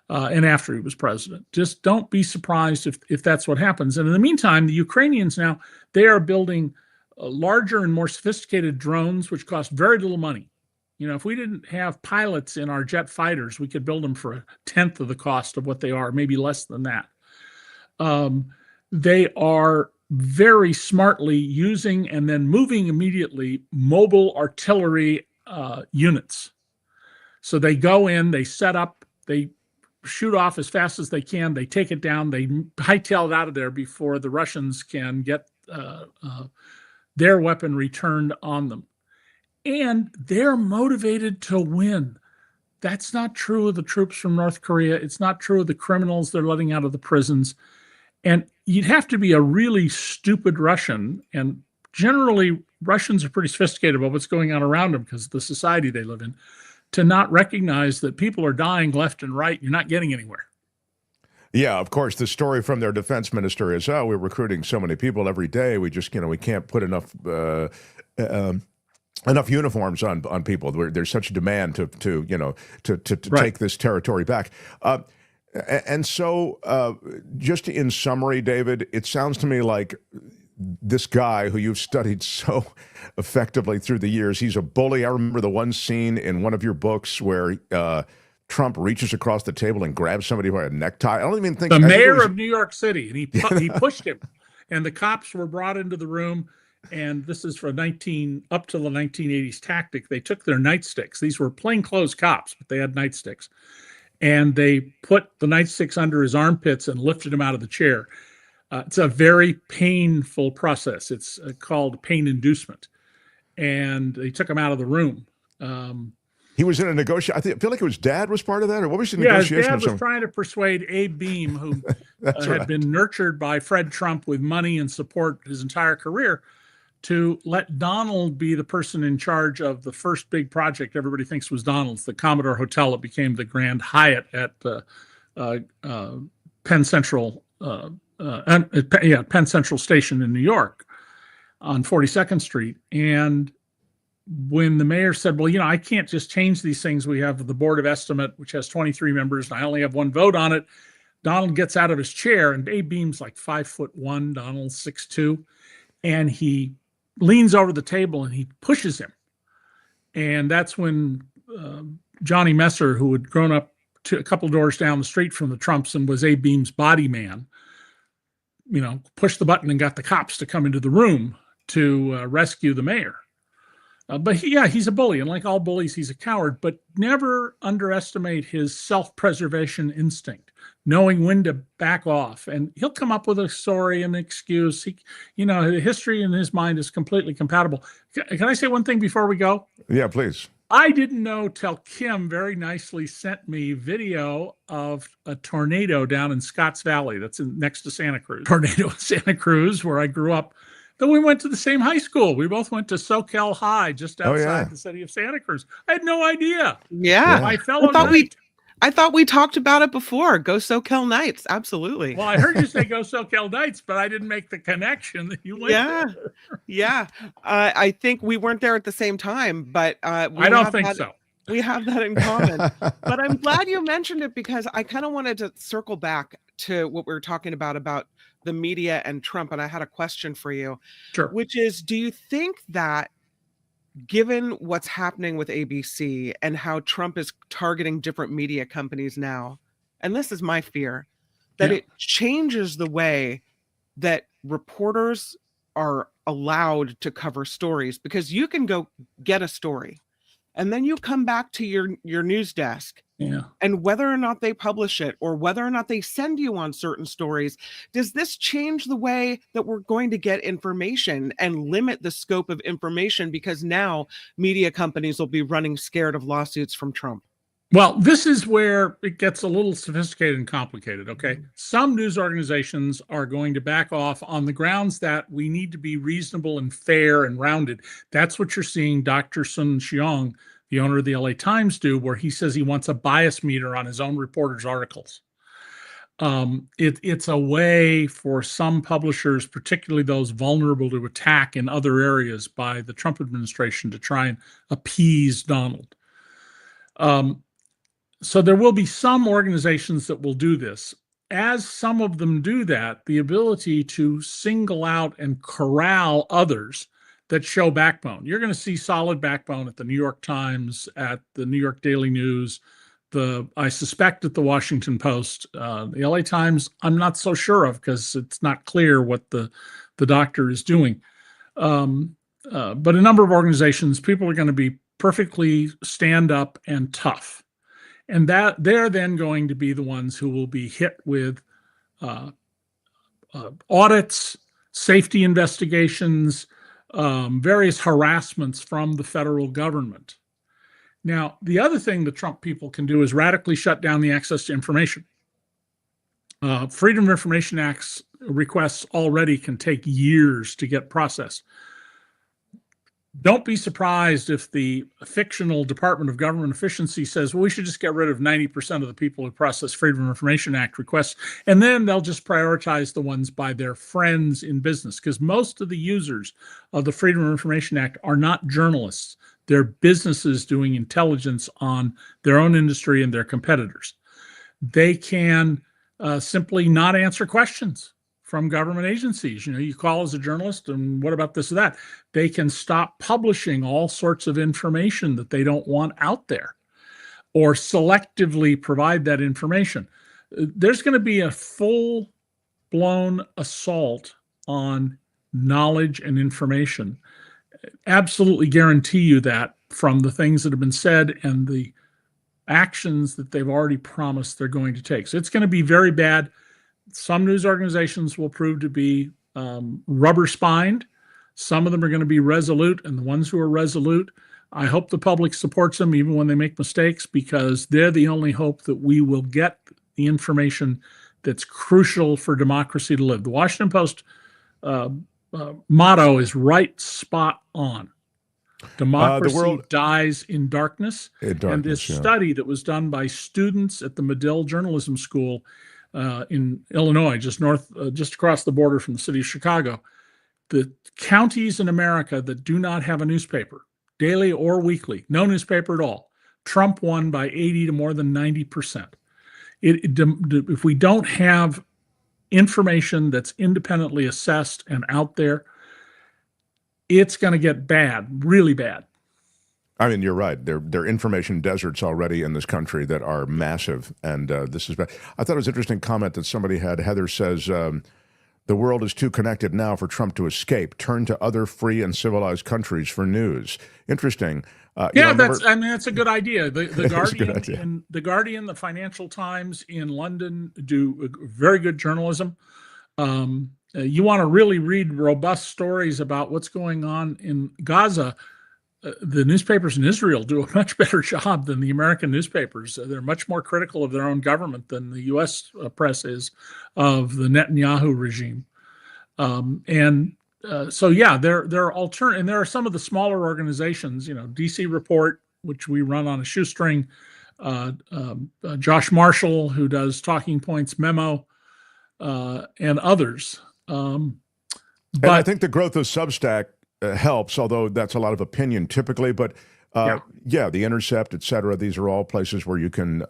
and after he was president. Just don't be surprised if that's what happens. And in the meantime, the Ukrainians now, they are building larger and more sophisticated drones, which cost very little money. If we didn't have pilots in our jet fighters, we could build them for 1/10 of the cost of what they are, maybe less than that. They are very smartly using and then moving immediately mobile artillery units. So they go in, they set up, they shoot off as fast as they can, they take it down, they hightail it out of there before the Russians can get their weapon returned on them. And they're motivated to win. That's not true of the troops from North Korea. It's not true of the criminals they're letting out of the prisons. And you'd have to be a really stupid Russian, and generally Russians are pretty sophisticated about what's going on around them because of the society they live in, to not recognize that people are dying left and right. You're not getting anywhere. Yeah, of course, the story from their defense minister is, we're recruiting so many people every day. We just, we can't put enough uniforms on people. There's such a demand to take this territory back. And so, just in summary, David, it sounds to me like this guy who you've studied so effectively through the years, he's a bully. I remember the one scene in one of your books where Trump reaches across the table and grabs somebody by a necktie. I don't even think the mayor of New York City, and he pushed him, and the cops were brought into the room. And this is for up to the 1980s tactic. They took their nightsticks. These were plainclothes cops, but they had nightsticks. And they put the nightsticks under his armpits and lifted him out of the chair. It's a very painful process. It's called pain inducement. And they took him out of the room. He was in a negotiation. I feel like his dad was part of that, or what was the negotiation? His dad was trying to persuade Abe Beame, who had been nurtured by Fred Trump with money and support his entire career, to let Donald be the person in charge of the first big project everybody thinks was Donald's, the Commodore Hotel. It became the Grand Hyatt at Penn Central, Penn Central Station in New York on 42nd Street. And when the mayor said, well, I can't just change these things. We have the Board of Estimate, which has 23 members, and I only have one vote on it. Donald gets out of his chair, and Abe Beame's like 5'1", Donald's 6'2", and he leans over the table and he pushes him. And that's when Johnny Messer, who had grown up a couple doors down the street from the Trumps and was Abe Beame's body man, pushed the button and got the cops to come into the room to rescue the mayor. But he's a bully, and like all bullies, he's a coward, but never underestimate his self-preservation instinct, knowing when to back off. And he'll come up with a story and an excuse. The history in his mind is completely compatible. Can I say one thing before we go? Yeah, please. I didn't know till Kim very nicely sent me video of a tornado down in Scotts Valley. That's next to Santa Cruz. Tornado in Santa Cruz, where I grew up. Then we went to the same high school. We both went to Soquel High, just outside the city of Santa Cruz. I had no idea. Yeah. My fellow I thought we talked about it before. Go Soquel Knights. Absolutely. Well, I heard you say go Soquel Knights, but I didn't make the connection that you went there. Yeah. I think we weren't there at the same time, but I don't think so. We have that in common. But I'm glad you mentioned it because I kind of wanted to circle back to what we were talking about the media and Trump, and I had a question for you. Sure. Which is, do you think that given what's happening with ABC and how Trump is targeting different media companies now, and this is my fear, that it changes the way that reporters are allowed to cover stories? Because you can go get a story and then you come back to your news desk, and whether or not they publish it or whether or not they send you on certain stories, does this change the way that we're going to get information and limit the scope of information, because now media companies will be running scared of lawsuits from Trump? Well, this is where it gets a little sophisticated and complicated, okay? Some news organizations are going to back off on the grounds that we need to be reasonable and fair and rounded. That's what you're seeing Dr. Sun Xiong, the owner of the LA Times, do, where he says he wants a bias meter on his own reporters' articles. It's a way for some publishers, particularly those vulnerable to attack in other areas by the Trump administration, to try and appease Donald. So there will be some organizations that will do this. As some of them do that, the ability to single out and corral others that show backbone. You're going to see solid backbone at the New York Times, at the New York Daily News, I suspect at the Washington Post. The LA Times, I'm not so sure of, because it's not clear what the doctor is doing. But a number of organizations, people are going to be perfectly stand up and tough. And that they're then going to be the ones who will be hit with audits, safety investigations, various harassments from the federal government. Now, the other thing the Trump people can do is radically shut down the access to information. Freedom of Information Act's requests already can take years to get processed. Don't be surprised if the fictional Department of Government Efficiency says, well, we should just get rid of 90% of the people who process Freedom of Information Act requests, and then they'll just prioritize the ones by their friends in business, because most of the users of the Freedom of Information Act are not journalists. They're businesses doing intelligence on their own industry and their competitors. They can simply not answer questions from government agencies. You call as a journalist, and what about this or that? They can stop publishing all sorts of information that they don't want out there, or selectively provide that information. There's going to be a full-blown assault on knowledge and information. Absolutely guarantee you that from the things that have been said and the actions that they've already promised they're going to take. So it's going to be very bad. Some news organizations will prove to be rubber-spined. Some of them are going to be resolute, and the ones who are resolute, I hope the public supports them even when they make mistakes, because they're the only hope that we will get the information that's crucial for democracy to live. The Washington Post motto is right spot on. Democracy dies in darkness. And this study that was done by students at the Medill Journalism School in Illinois, just across the border from the city of Chicago, the counties in America that do not have a newspaper, daily or weekly, no newspaper at all, Trump won by 80 to more than 90%. If we don't have information that's independently assessed and out there, it's going to get bad, really bad. I mean, you're right. There are information deserts already in this country that are massive, and this is bad. I thought it was an interesting comment that somebody had. Heather says, the world is too connected now for Trump to escape. Turn to other free and civilized countries for news. Interesting. That's a good idea. The Guardian, the Financial Times in London do very good journalism. You want to really read robust stories about what's going on in Gaza. The newspapers in Israel do a much better job than the American newspapers. They're much more critical of their own government than the U.S. press is of the Netanyahu regime. There are alternate, and there are some of the smaller organizations, DC Report, which we run on a shoestring, Josh Marshall, who does Talking Points Memo, and others. But I think the growth of Substack helps, although that's a lot of opinion typically. But The Intercept, et cetera, these are all places where you can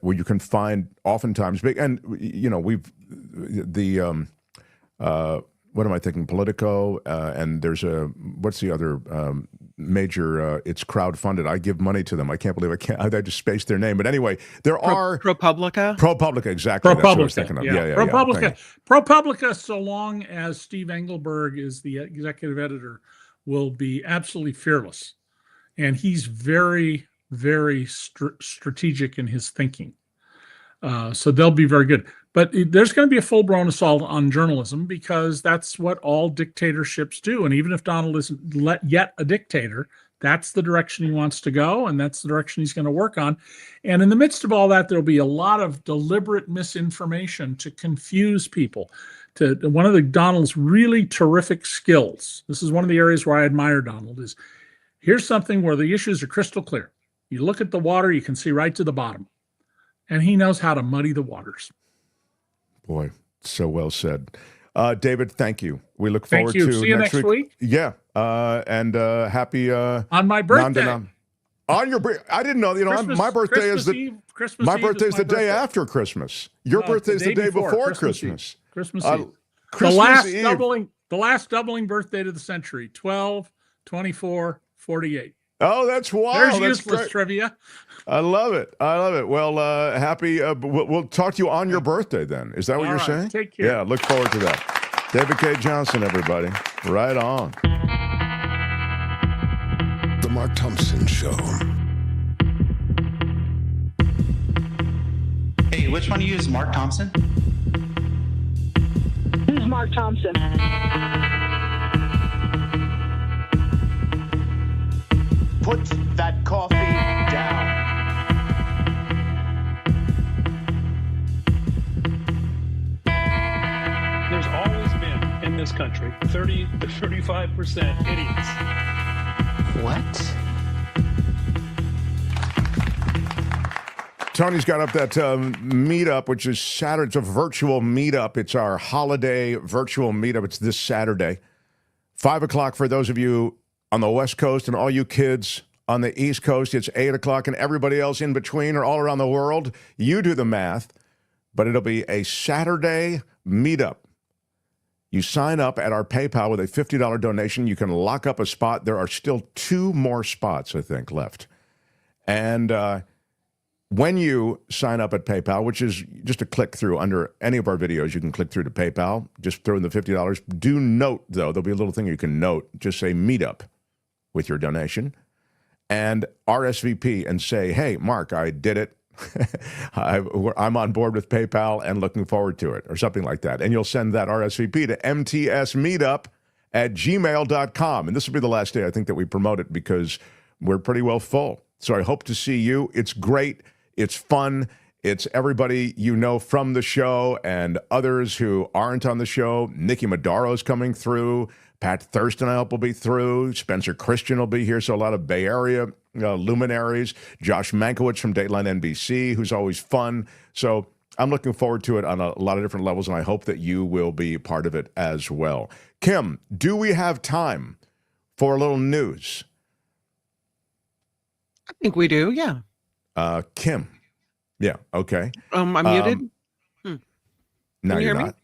where you can find oftentimes big, and we've what am I thinking? Politico, and there's what's the other major? It's crowdfunded. I give money to them. I can't believe I just spaced their name. But anyway, there are ProPublica. ProPublica, exactly. That's what I was thinking of. Yeah. ProPublica. ProPublica, so long as Steve Engelberg is the executive editor, will be absolutely fearless, and he's very, very strategic in his thinking. So they'll be very good. But there's going to be a full-blown assault on journalism because that's what all dictatorships do. And even if Donald isn't yet a dictator, that's the direction he wants to go, and that's the direction he's going to work on. And in the midst of all that, there'll be a lot of deliberate misinformation to confuse people. One of Donald's really terrific skills, this is one of the areas where I admire Donald, is here's something where the issues are crystal clear. You look at the water, you can see right to the bottom. And he knows how to muddy the waters. Boy, so well said. David, thank you. We look forward to see you next week. Yeah, and happy on my birthday. On your birthday, I didn't know. My birthday is the day after Christmas. Your birthday is the day before Christmas. Christmas Eve. The last doubling birthday to the century. 12, 24, 48. Oh, that's wild. There's that's useless great. Trivia. I love it. Well, happy. We'll talk to you on your birthday then. Is that what you're saying? Take care. Yeah, look forward to that. David Cay Johnston, everybody. Right on. The Mark Thompson Show. Hey, which one of you is Mark Thompson? Who's Mark Thompson? Put that coffee down. There's always been in this country 30 to 35% idiots. What? Tony's got up that meetup, which is Saturday. It's a virtual meetup. It's our holiday virtual meetup. It's this Saturday. 5 o'clock for those of you on the West Coast, and all you kids on the East Coast. It's 8 o'clock, and everybody else in between or all around the world. You do the math, but it'll be a Saturday meetup. You sign up at our PayPal with a $50 donation. You can lock up a spot. There are still 2 more spots, I think, left. And when you sign up at PayPal, which is just a click through under any of our videos, you can click through to PayPal, just throw in the $50. Do note, though, there'll be a little thing you can note. Just say meetup with your donation and RSVP and say, hey, Mark, I did it. I'm on board with PayPal and looking forward to it, or something like that. And you'll send that RSVP to mtsmeetup@gmail.com. And this will be the last day, I think, that we promote it because we're pretty well full. So I hope to see you. It's great. It's fun. It's everybody you know from the show and others who aren't on the show. Nikki Madaro's coming through. Pat Thurston, I hope, will be through. Spencer Christian will be here. So a lot of Bay Area luminaries. Josh Mankiewicz from Dateline NBC, who's always fun. So I'm looking forward to it on a lot of different levels, and I hope that you will be part of it as well. Kim, do we have time for a little news? I think we do, yeah. Kim. Yeah, okay. I'm muted? No, you're not.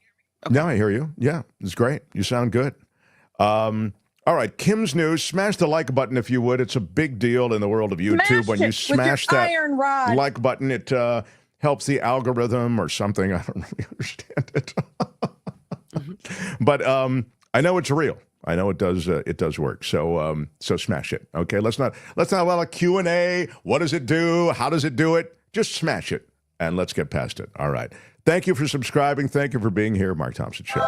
Okay. No, I hear you. Yeah, it's great. You sound good. All right, Kim's news. Smash the like button if you would. It's a big deal in the world of YouTube. When you smash that like button, it helps the algorithm or something. I don't really understand it. But I know it's real. I know it does. It does work. So smash it. Okay. Let's not have a lot of Q&A. What does it do? How does it do it? Just smash it and let's get past it. All right. Thank you for subscribing. Thank you for being here, Mark Thompson Show.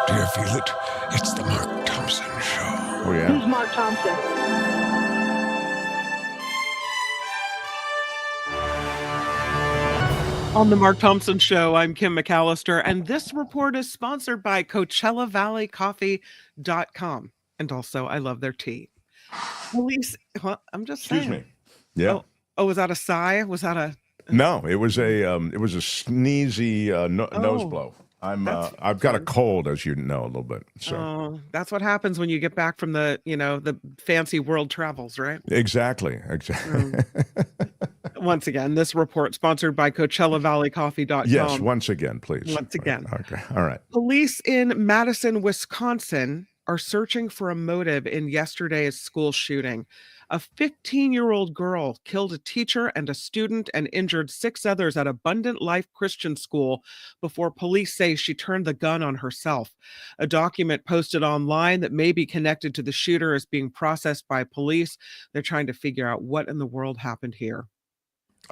Do you feel it? It's the Mark Thompson Show. Oh yeah. Who's Mark Thompson? On the Mark Thompson Show, I'm Kim McAllister, and this report is sponsored by CoachellaValleyCoffee.com. And also, I love their tea. Police, well, I'm just saying. Excuse me. Yeah. Oh, was that a sigh? Was that a? No, it was a sneezy nose blow. I've got a cold, as you know, a little bit. So that's what happens when you get back from the fancy world travels, right? Exactly. Once again, this report sponsored by CoachellaValleyCoffee.com. Yes, once again, please. Once again. Okay, all right. Police in Madison, Wisconsin are searching for a motive in yesterday's school shooting. A 15-year-old girl killed a teacher and a student and injured 6 others at Abundant Life Christian School before police say she turned the gun on herself. A document posted online that may be connected to the shooter is being processed by police. They're trying to figure out what in the world happened here.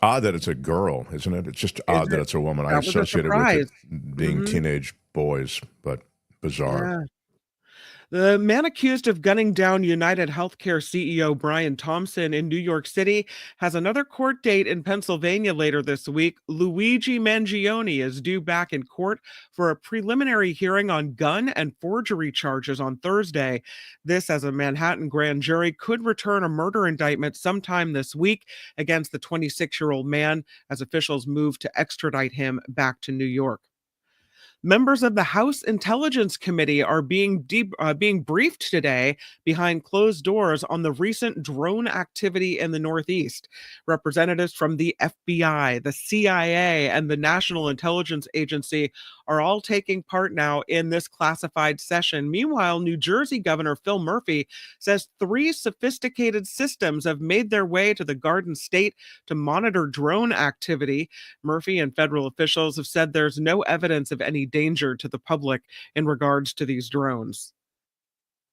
Odd that it's a girl, isn't it? It's just odd that it's a woman. I associate it with it being teenage boys, but bizarre. Yeah. The man accused of gunning down United Healthcare CEO Brian Thompson in New York City has another court date in Pennsylvania later this week. Luigi Mangione is due back in court for a preliminary hearing on gun and forgery charges on Thursday. This, as a Manhattan grand jury could return a murder indictment sometime this week against the 26-year-old man as officials move to extradite him back to New York. Members of the House Intelligence Committee are being briefed today behind closed doors on the recent drone activity in the Northeast. Representatives from the FBI, the CIA, and the National Intelligence Agency are all taking part now in this classified session. Meanwhile, New Jersey Governor Phil Murphy says 3 sophisticated systems have made their way to the Garden State to monitor drone activity. Murphy and federal officials have said there's no evidence of any danger to the public in regards to these drones.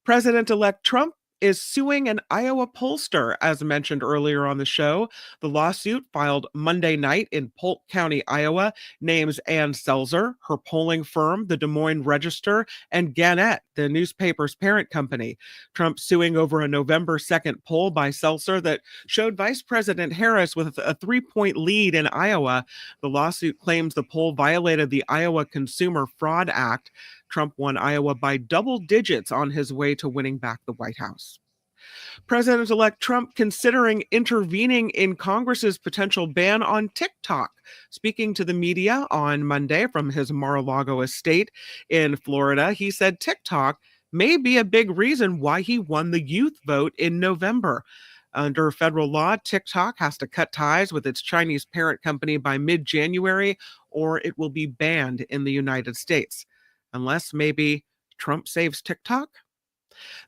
President-elect Trump is suing an Iowa pollster, as mentioned earlier on the show. The lawsuit, filed Monday night in Polk County, Iowa, names Ann Selzer, her polling firm, the Des Moines Register, and Gannett, the newspaper's parent company. Trump suing over a November 2nd poll by Selzer that showed Vice President Harris with a 3-point lead in Iowa. The lawsuit claims the poll violated the Iowa Consumer Fraud Act. Trump won Iowa by double digits on his way to winning back the White House. President-elect Trump considering intervening in Congress's potential ban on TikTok. Speaking to the media on Monday from his Mar-a-Lago estate in Florida, he said TikTok may be a big reason why he won the youth vote in November. Under federal law, TikTok has to cut ties with its Chinese parent company by mid-January, or it will be banned in the United States. Unless maybe Trump saves TikTok?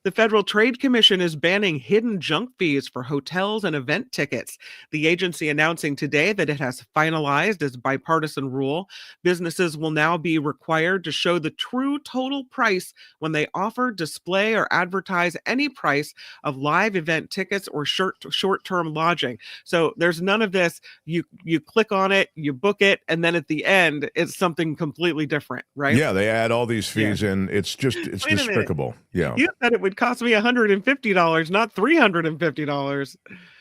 The Federal Trade Commission is banning hidden junk fees for hotels and event tickets. The agency announcing today that it has finalized its bipartisan rule. Businesses will now be required to show the true total price when they offer, display, or advertise any price of live event tickets or short-term lodging. So there's none of this. You click on it, you book it, and then at the end, it's something completely different, right? Yeah, they add all these fees in. It's despicable. Yeah. You said it would cost me $150, not $350.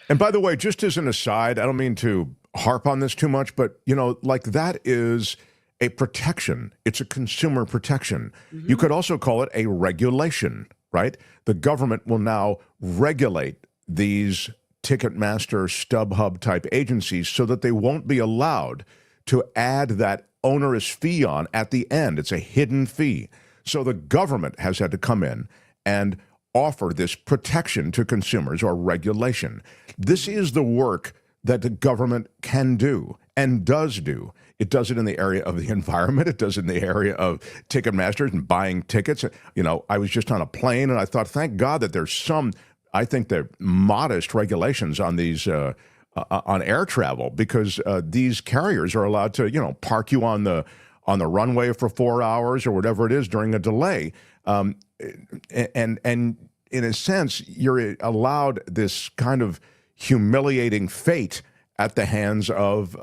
And by the way, just as an aside, I don't mean to harp on this too much, but, like that is a protection. It's a consumer protection. You could also call it a regulation, right? The government will now regulate these Ticketmaster, StubHub type agencies so that they won't be allowed to add that onerous fee on at the end. It's a hidden fee. So the government has had to come in and offer this protection to consumers or regulation. This is the work that the government can do and does do. It does it in the area of the environment. It does it in the area of Ticketmaster and buying tickets. I was just on a plane and I thought, thank God that there's some, I think they're modest regulations on these on air travel, because these carriers are allowed to, park you on the runway for 4 hours or whatever it is during a delay. And in a sense, you're allowed this kind of humiliating fate at the hands of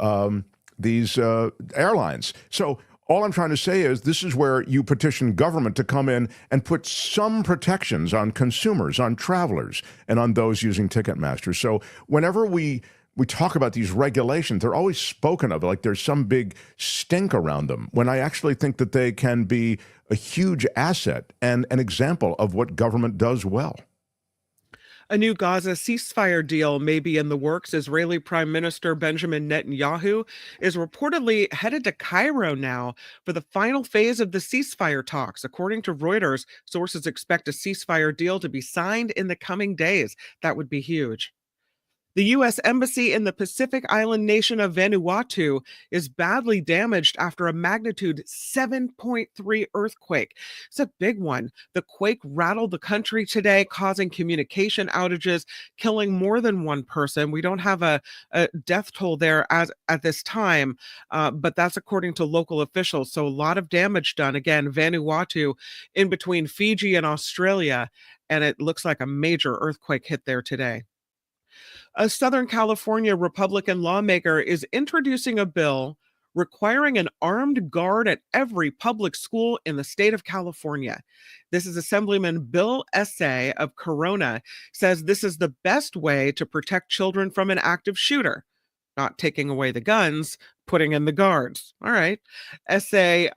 these airlines. So all I'm trying to say is this is where you petition government to come in and put some protections on consumers, on travelers, and on those using Ticketmaster. So whenever we talk about these regulations, they're always spoken of like there's some big stink around them, when I actually think that they can be a huge asset and an example of what government does well. A new Gaza ceasefire deal may be in the works. Israeli Prime Minister Benjamin Netanyahu is reportedly headed to Cairo now for the final phase of the ceasefire talks. According to Reuters, sources expect a ceasefire deal to be signed in the coming days. That would be huge. The U.S. Embassy in the Pacific island nation of Vanuatu is badly damaged after a magnitude 7.3 earthquake. It's a big one. The quake rattled the country today, causing communication outages, killing more than one person. We don't have a death toll there at this time, but that's according to local officials. So a lot of damage done. Again, Vanuatu in between Fiji and Australia, and it looks like a major earthquake hit there today. A Southern California Republican lawmaker is introducing a bill requiring an armed guard at every public school in the state of California. This is Assemblyman Bill Essay of Corona, says this is the best way to protect children from an active shooter. Not taking away the guns, putting in the guards. All right. Essay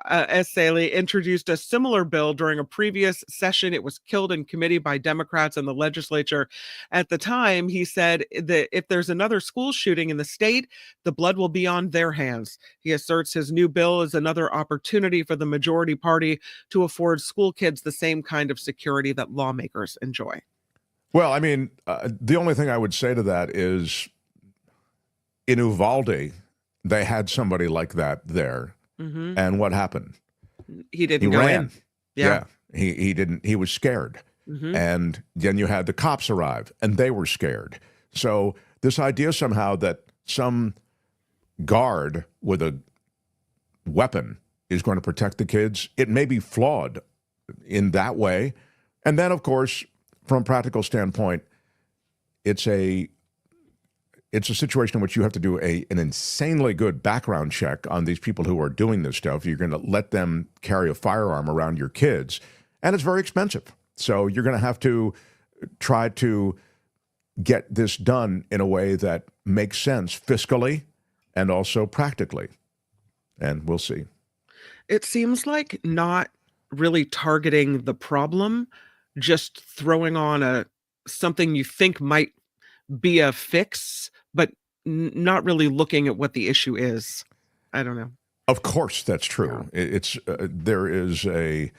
introduced a similar bill during a previous session. It was killed in committee by Democrats in the legislature. At the time, he said that if there's another school shooting in the state, the blood will be on their hands. He asserts his new bill is another opportunity for the majority party to afford school kids the same kind of security that lawmakers enjoy. Well, I mean, the only thing I would say to that is in Uvalde, they had somebody like that there. Mm-hmm. And what happened? He didn't go ran. in. Yeah. He didn't. He was scared. Mm-hmm. And then you had the cops arrive, and they were scared. So this idea somehow that some guard with a weapon is going to protect the kids, it may be flawed in that way. And then, of course, from a practical standpoint, it's a situation in which you have to do an insanely good background check on these people who are doing this stuff. You're going to let them carry a firearm around your kids, and it's very expensive. So you're going to have to try to get this done in a way that makes sense fiscally and also practically. And we'll see. It seems like not really targeting the problem, just throwing on something you think might be a fix, but not really looking at what the issue is. I don't know. Of course, that's true. Yeah. There is a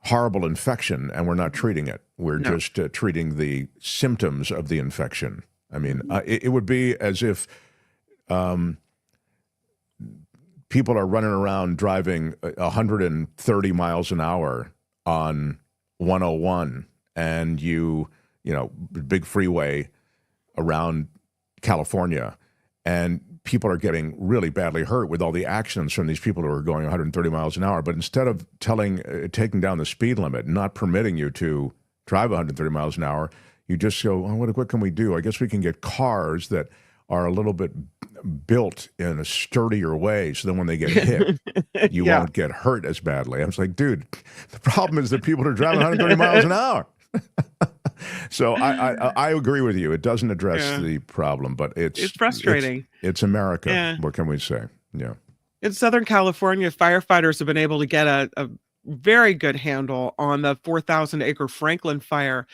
horrible infection, and we're not treating it. We're just treating the symptoms of the infection. I mean, it would be as if people are running around driving 130 miles an hour on 101, and big freeway around California, and people are getting really badly hurt with all the accidents from these people who are going 130 miles an hour. But instead of taking down the speed limit, not permitting you to drive 130 miles an hour, you just go, well, what can we do? I guess we can get cars that are a little bit built in a sturdier way, so then when they get hit, you won't get hurt as badly. I was like, dude, the problem is that people are driving 130 miles an hour. So I agree with you. It doesn't address the problem, but it's frustrating. It's America. Yeah. What can we say? Yeah. In Southern California, firefighters have been able to get a very good handle on the 4,000-acre Franklin fire.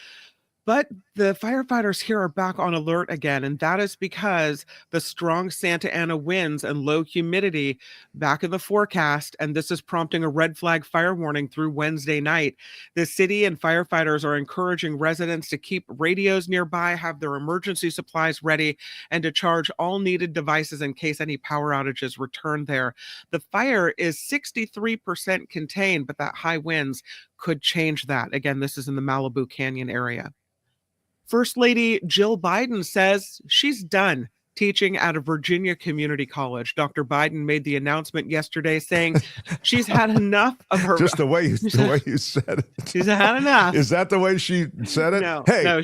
But the firefighters here are back on alert again, and that is because the strong Santa Ana winds and low humidity back in the forecast, and this is prompting a red flag fire warning through Wednesday night. The city and firefighters are encouraging residents to keep radios nearby, have their emergency supplies ready, and to charge all needed devices in case any power outages return there. The fire is 63% contained, but that high winds could change that. Again, this is in the Malibu Canyon area. First Lady Jill Biden says she's done teaching at a Virginia community college. Dr. Biden made the announcement yesterday saying she's had enough of her... Just the way you said it. She's had enough. Is that the way she said it? No.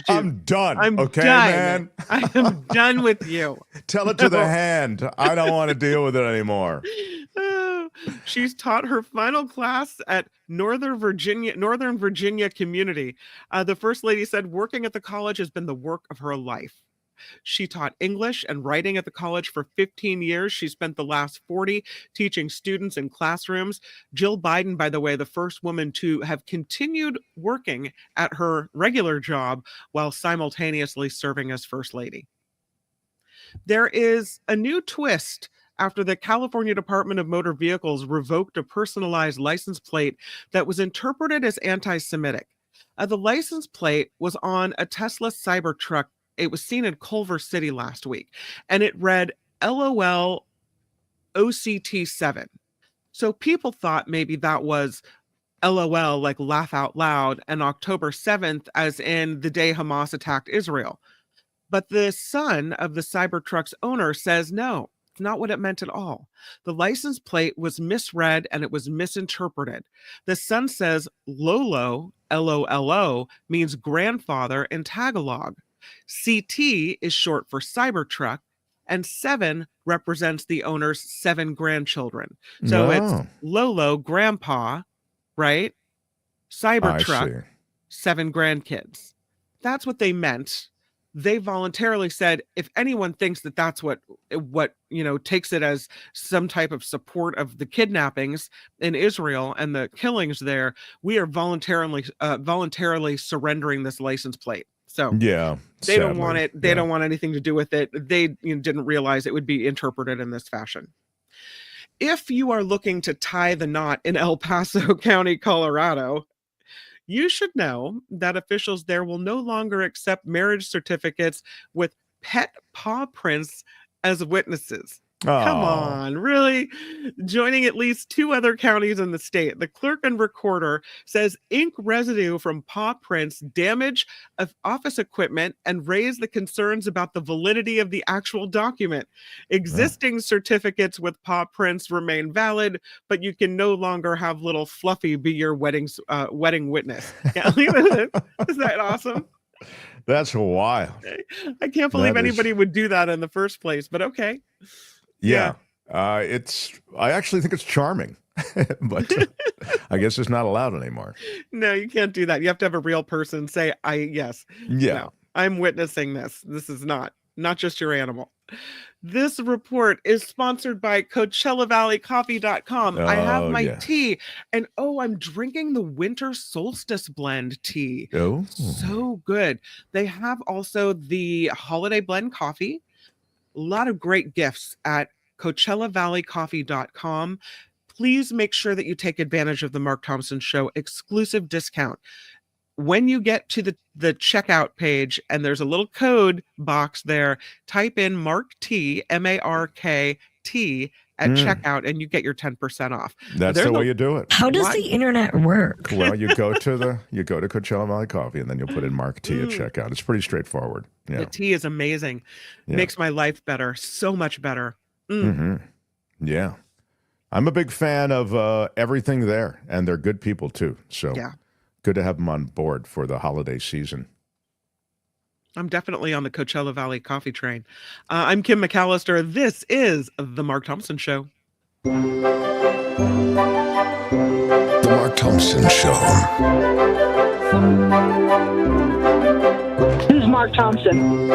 I'm done. I'm okay, done. Man? I am done with you. Tell it to the hand. I don't want to deal with it anymore. She's taught her final class at Northern Virginia Community. The First Lady said working at the college has been the work of her life. She taught English and writing at the college for 15 years. She spent the last 40 teaching students in classrooms. Jill Biden, by the way, the first woman to have continued working at her regular job while simultaneously serving as First Lady. There is a new twist after the California Department of Motor Vehicles revoked a personalized license plate that was interpreted as anti-Semitic. The license plate was on a Tesla Cybertruck It was seen in Culver City last week, and it read LOL OCT 7. So people thought maybe that was LOL, like laugh out loud, and October 7th, as in the day Hamas attacked Israel. But the son of the Cybertruck's owner says no, it's not what it meant at all. The license plate was misread and it was misinterpreted. The son says Lolo, L-O-L-O, means grandfather in Tagalog. CT is short for Cybertruck, and 7 represents the owner's 7 grandchildren. So it's Lolo, grandpa, right? Cybertruck, 7 grandkids. That's what they meant. They voluntarily said, if anyone thinks that that's what takes it as some type of support of the kidnappings in Israel and the killings there, we are voluntarily surrendering this license plate. So they don't want it. They don't want anything to do with it. They didn't realize it would be interpreted in this fashion. If you are looking to tie the knot in El Paso County, Colorado, you should know that officials there will no longer accept marriage certificates with pet paw prints as witnesses. Come on, really? Joining at least 2 other counties in the state, the clerk and recorder says ink residue from paw prints damage of office equipment and raise the concerns about the validity of the actual document. Existing certificates with paw prints remain valid, but you can no longer have little Fluffy be your wedding witness. Yeah, is that awesome? That's wild. I can't believe anybody would do that in the first place, but okay. Yeah. I actually think it's charming, but I guess it's not allowed anymore. No, you can't do that. You have to have a real person say, yes. Yeah. No, I'm witnessing this. This is not just your animal. This report is sponsored by CoachellaValleyCoffee.com. I have my tea, and I'm drinking the Winter Solstice Blend tea. Oh, so good. They have also the Holiday Blend coffee. A lot of great gifts at CoachellaValleyCoffee.com. Please make sure that you take advantage of the Mark Thompson Show exclusive discount. When you get to the checkout page and there's a little code box there, type in Mark T, M-A-R-K-T at checkout, and you get your 10% off. That's the way you do it. How does the internet work? Well, you go to Coachella Valley Coffee, and then you'll put in Mark T at checkout. It's pretty straightforward. Yeah. The tea is amazing. Makes my life better. So much better. Yeah. I'm a big fan of everything there, and they're good people too. So good to have them on board for the holiday season. I'm definitely on the Coachella Valley coffee train. I'm Kim McAllister. This is The Mark Thompson Show. The Mark Thompson Show. This is Mark Thompson.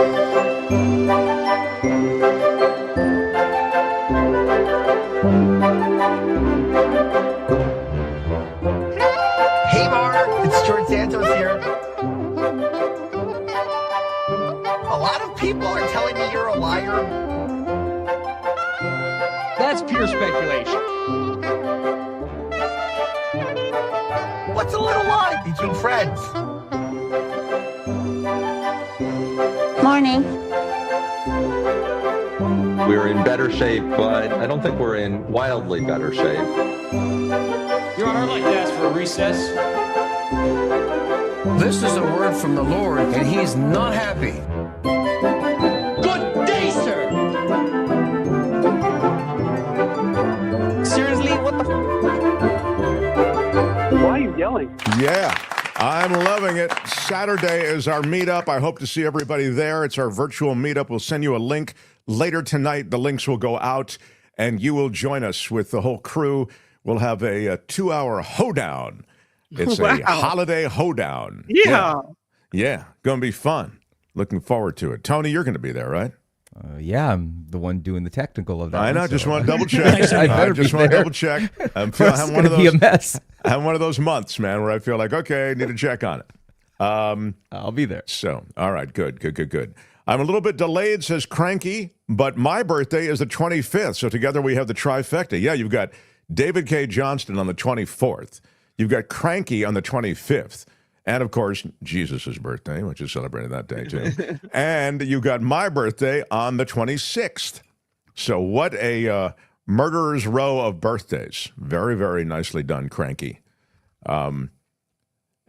Hey, Mark. It's George Santos here. A lot of people are telling me you're a liar. That's pure speculation. What's a little lie between friends? Morning. We're in better shape, but I don't think we're in wildly better shape. Your Honor, I'd like to ask for a recess. This is a word from the Lord, and he's not happy. Good day, sir. Seriously, what the? Why are you yelling? Yeah, I'm loving it. Saturday is our meetup. I hope to see everybody there. It's our virtual meetup. We'll send you a link later tonight. The links will go out, and you will join us with the whole crew. We'll have a 2-hour hoedown. It's a holiday hoedown. Yeah. Yeah, going to be fun. Looking forward to it. Tony, you're going to be there, right? Yeah, I'm the one doing the technical of that. I know. Just want to double check. I just want to double check. I'm one of those. Be a mess. I'm one of those months, man, where I feel like, okay, I need to check on it. I'll be there. So, all right, good. I'm a little bit delayed, says Cranky, but my birthday is the 25th. So together we have the trifecta. Yeah, you've got David Cay Johnston on the 24th. You've got Cranky on the 25th. And, of course, Jesus' birthday, which is celebrated that day, too. And you got my birthday on the 26th. So what a murderer's row of birthdays. Very, very nicely done, Cranky. And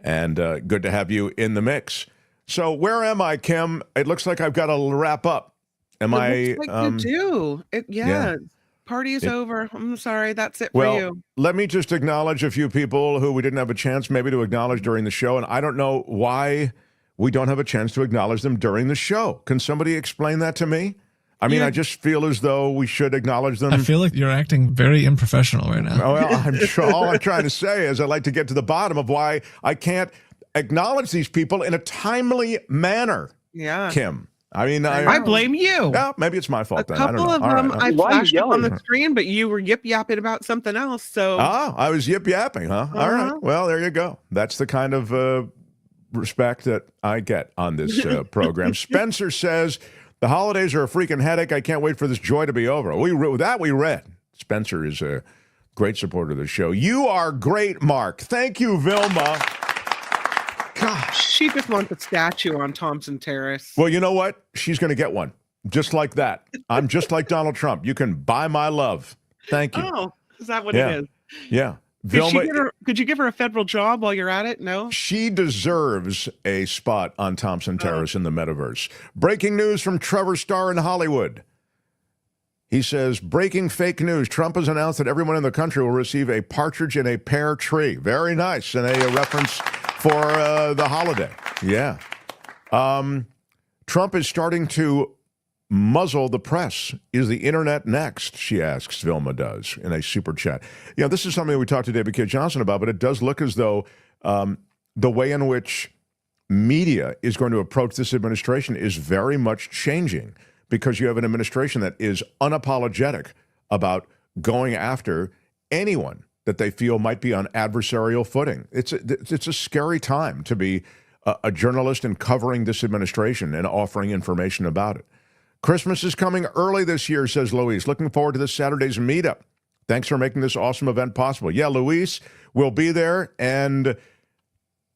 good to have you in the mix. So where am I, Kim? It looks like I've got to wrap up. Am I? Looks like you do. Yeah. Party's over. I'm sorry. That's it for you. Let me just acknowledge a few people who we didn't have a chance maybe to acknowledge during the show. And I don't know why we don't have a chance to acknowledge them during the show. Can somebody explain that to me? I mean, I just feel as though we should acknowledge them. I feel like you're acting very unprofessional right now. Well, all I'm trying to say is I'd like to get to the bottom of why I can't acknowledge these people in a timely manner. Yeah. Kim. I mean, I blame you. Well, maybe it's my fault then. A couple of them I flashed up on the screen, but you were yip-yapping about something else. So I was yip-yapping, huh? All right. Well, there you go. That's the kind of respect that I get on this program. Spencer says, the holidays are a freaking headache. I can't wait for this joy to be over. We read. Spencer is a great supporter of the show. You are great, Mark. Thank you, Vilma. Gosh, she just wants a statue on Thompson Terrace. Well, you know what? She's going to get one. Just like that. I'm just like Donald Trump. You can buy my love. Thank you. Oh, is that what it is? Yeah. Vilma, could you give her a federal job while you're at it? No? She deserves a spot on Thompson Terrace in the metaverse. Breaking news from Trevor Starr in Hollywood. He says, breaking fake news. Trump has announced that everyone in the country will receive a partridge in a pear tree. Very nice. And a reference for the holiday. Yeah. Trump is starting to muzzle the press. Is the internet next? She asks. Vilma does in a super chat. You know, this is something we talked to David Cay Johnston about, but it does look as though the way in which media is going to approach this administration is very much changing, because you have an administration that is unapologetic about going after anyone that they feel might be on adversarial footing. It's a scary time to be a journalist and covering this administration and offering information about it. Christmas is coming early this year, says Luis. Looking forward to this Saturday's meetup. Thanks for making this awesome event possible. Yeah, Luis will be there, and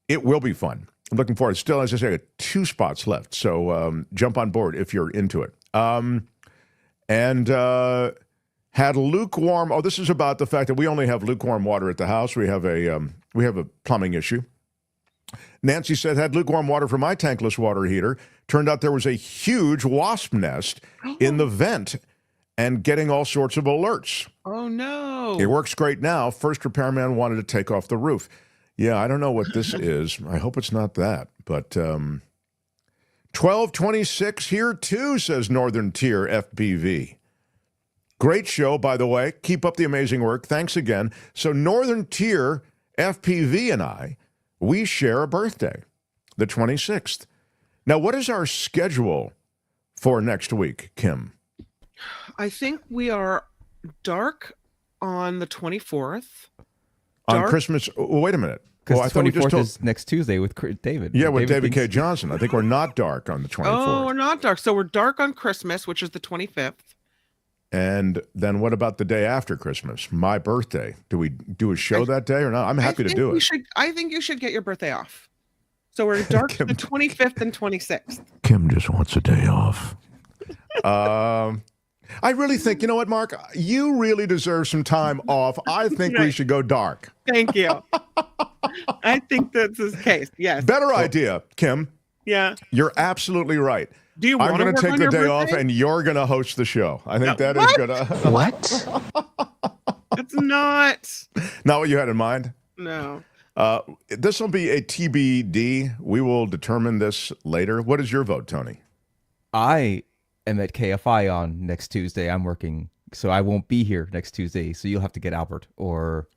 it will be fun. I'm looking forward. Still, as I say, 2 spots left, so jump on board if you're into it. Had lukewarm. Oh, this is about the fact that we only have lukewarm water at the house. We have a plumbing issue. Nancy said, had lukewarm water for my tankless water heater. Turned out there was a huge wasp nest in the vent and getting all sorts of alerts. Oh, no. It works great now. First repairman wanted to take off the roof. Yeah, I don't know what this is. I hope it's not that. But 1226 here too, says Northern Tier FPV. Great show, by the way. Keep up the amazing work. Thanks again. So Northern Tier FPV and I, we share a birthday, the 26th. Now, what is our schedule for next week, Kim? I think we are dark on the 24th. On Christmas. Wait a minute. Because the 24th is next Tuesday with David. Yeah, with David Cay Johnston. I think we're not dark on the 24th. Oh, we're not dark. So we're dark on Christmas, which is the 25th. And then what about the day after Christmas? My birthday. Do we do a show that day or not? I'm happy to do it. I think you should get your birthday off. So we're dark the 25th and 26th. Kim just wants a day off. I really think, you know what, Mark? You really deserve some time off. I think we should go dark. Thank you. I think that's the case. Yes. Better idea, Kim. Yeah. You're absolutely right. Do you I'm want going to take the day off, birthday? and you're going to host the show. I think that is going to. What? It's not. Not what you had in mind? No. This will be a TBD. We will determine this later. What is your vote, Tony? I am at KFI on next Tuesday. I'm working, so I won't be here next Tuesday. So you'll have to get Albert or.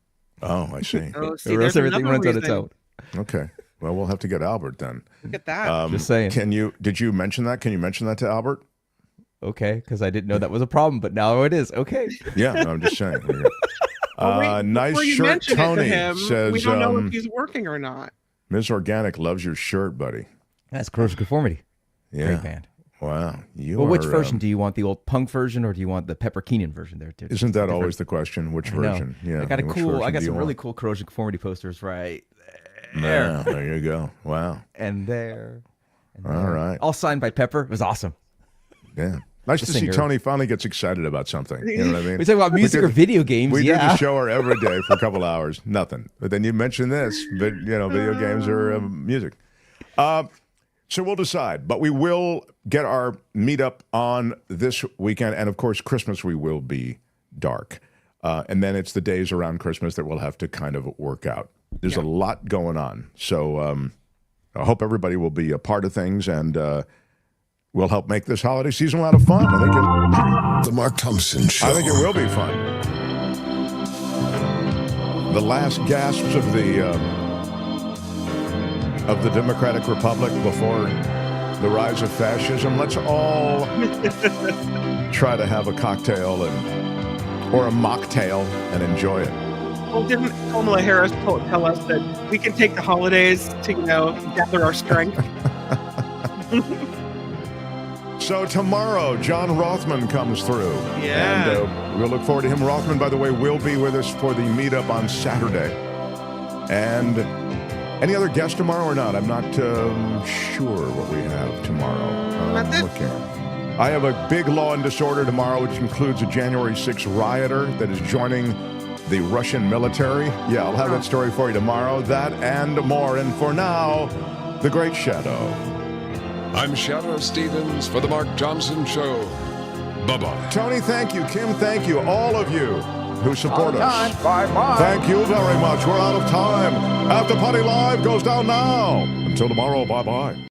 Oh, I see. See, or else everything runs on its own. Okay. Well, we'll have to get Albert then. Look at that. Just saying. Did you mention that? Can you mention that to Albert? Okay, because I didn't know that was a problem, but now it is. Okay. Yeah, I'm just saying. Nice Before you shirt, mention it to Tony him, says. We don't know if he's working or not. Ms. Organic loves your shirt, buddy. That's Corrosion Conformity. Yeah. Great band. Wow. Well, which version do you want? The old punk version, or do you want the Pepper Keenan version there too? Isn't that always the question? Which version? Yeah. I got some really cool Corrosion Conformity posters right there. Yeah, there you go. Wow. And there. And All right. All signed by Pepper. It was awesome. Yeah. Nice to see Tony finally gets excited about something. You know what I mean? We talk about music or video games. We do the show her every day for a couple hours. Nothing. But then you mention this, but video games or music. So we'll decide. But we will get our meetup on this weekend. And of course, Christmas we will be dark. And then it's the days around Christmas that we'll have to kind of work out. There's a lot going on. So I hope everybody will be a part of things and we'll help make this holiday season a lot of fun. I think The Mark Thompson Show. I think it will be fun. The last gasps of the Democratic Republic before the rise of fascism. Let's all try to have a cocktail or a mocktail and enjoy it. Well, didn't Kamala Harris tell us that we can take the holidays to, gather our strength? So tomorrow, John Rothman comes through. Yeah. And we'll look forward to him. Rothman, by the way, will be with us for the meetup on Saturday. And any other guests tomorrow or not? I'm not sure what we have tomorrow. Okay. I have a big Law and Disorder tomorrow, which includes a January 6th rioter that is joining the Russian military. Yeah, I'll have that story for you tomorrow. That and more. And for now, The Great Shadow. I'm Shadow Stevens for The Mark Thompson Show. Bye-bye. Tony, thank you. Kim, thank you. All of you who support us. Bye-bye. Thank you very much. We're out of time. After Party Live goes down now. Until tomorrow, bye-bye.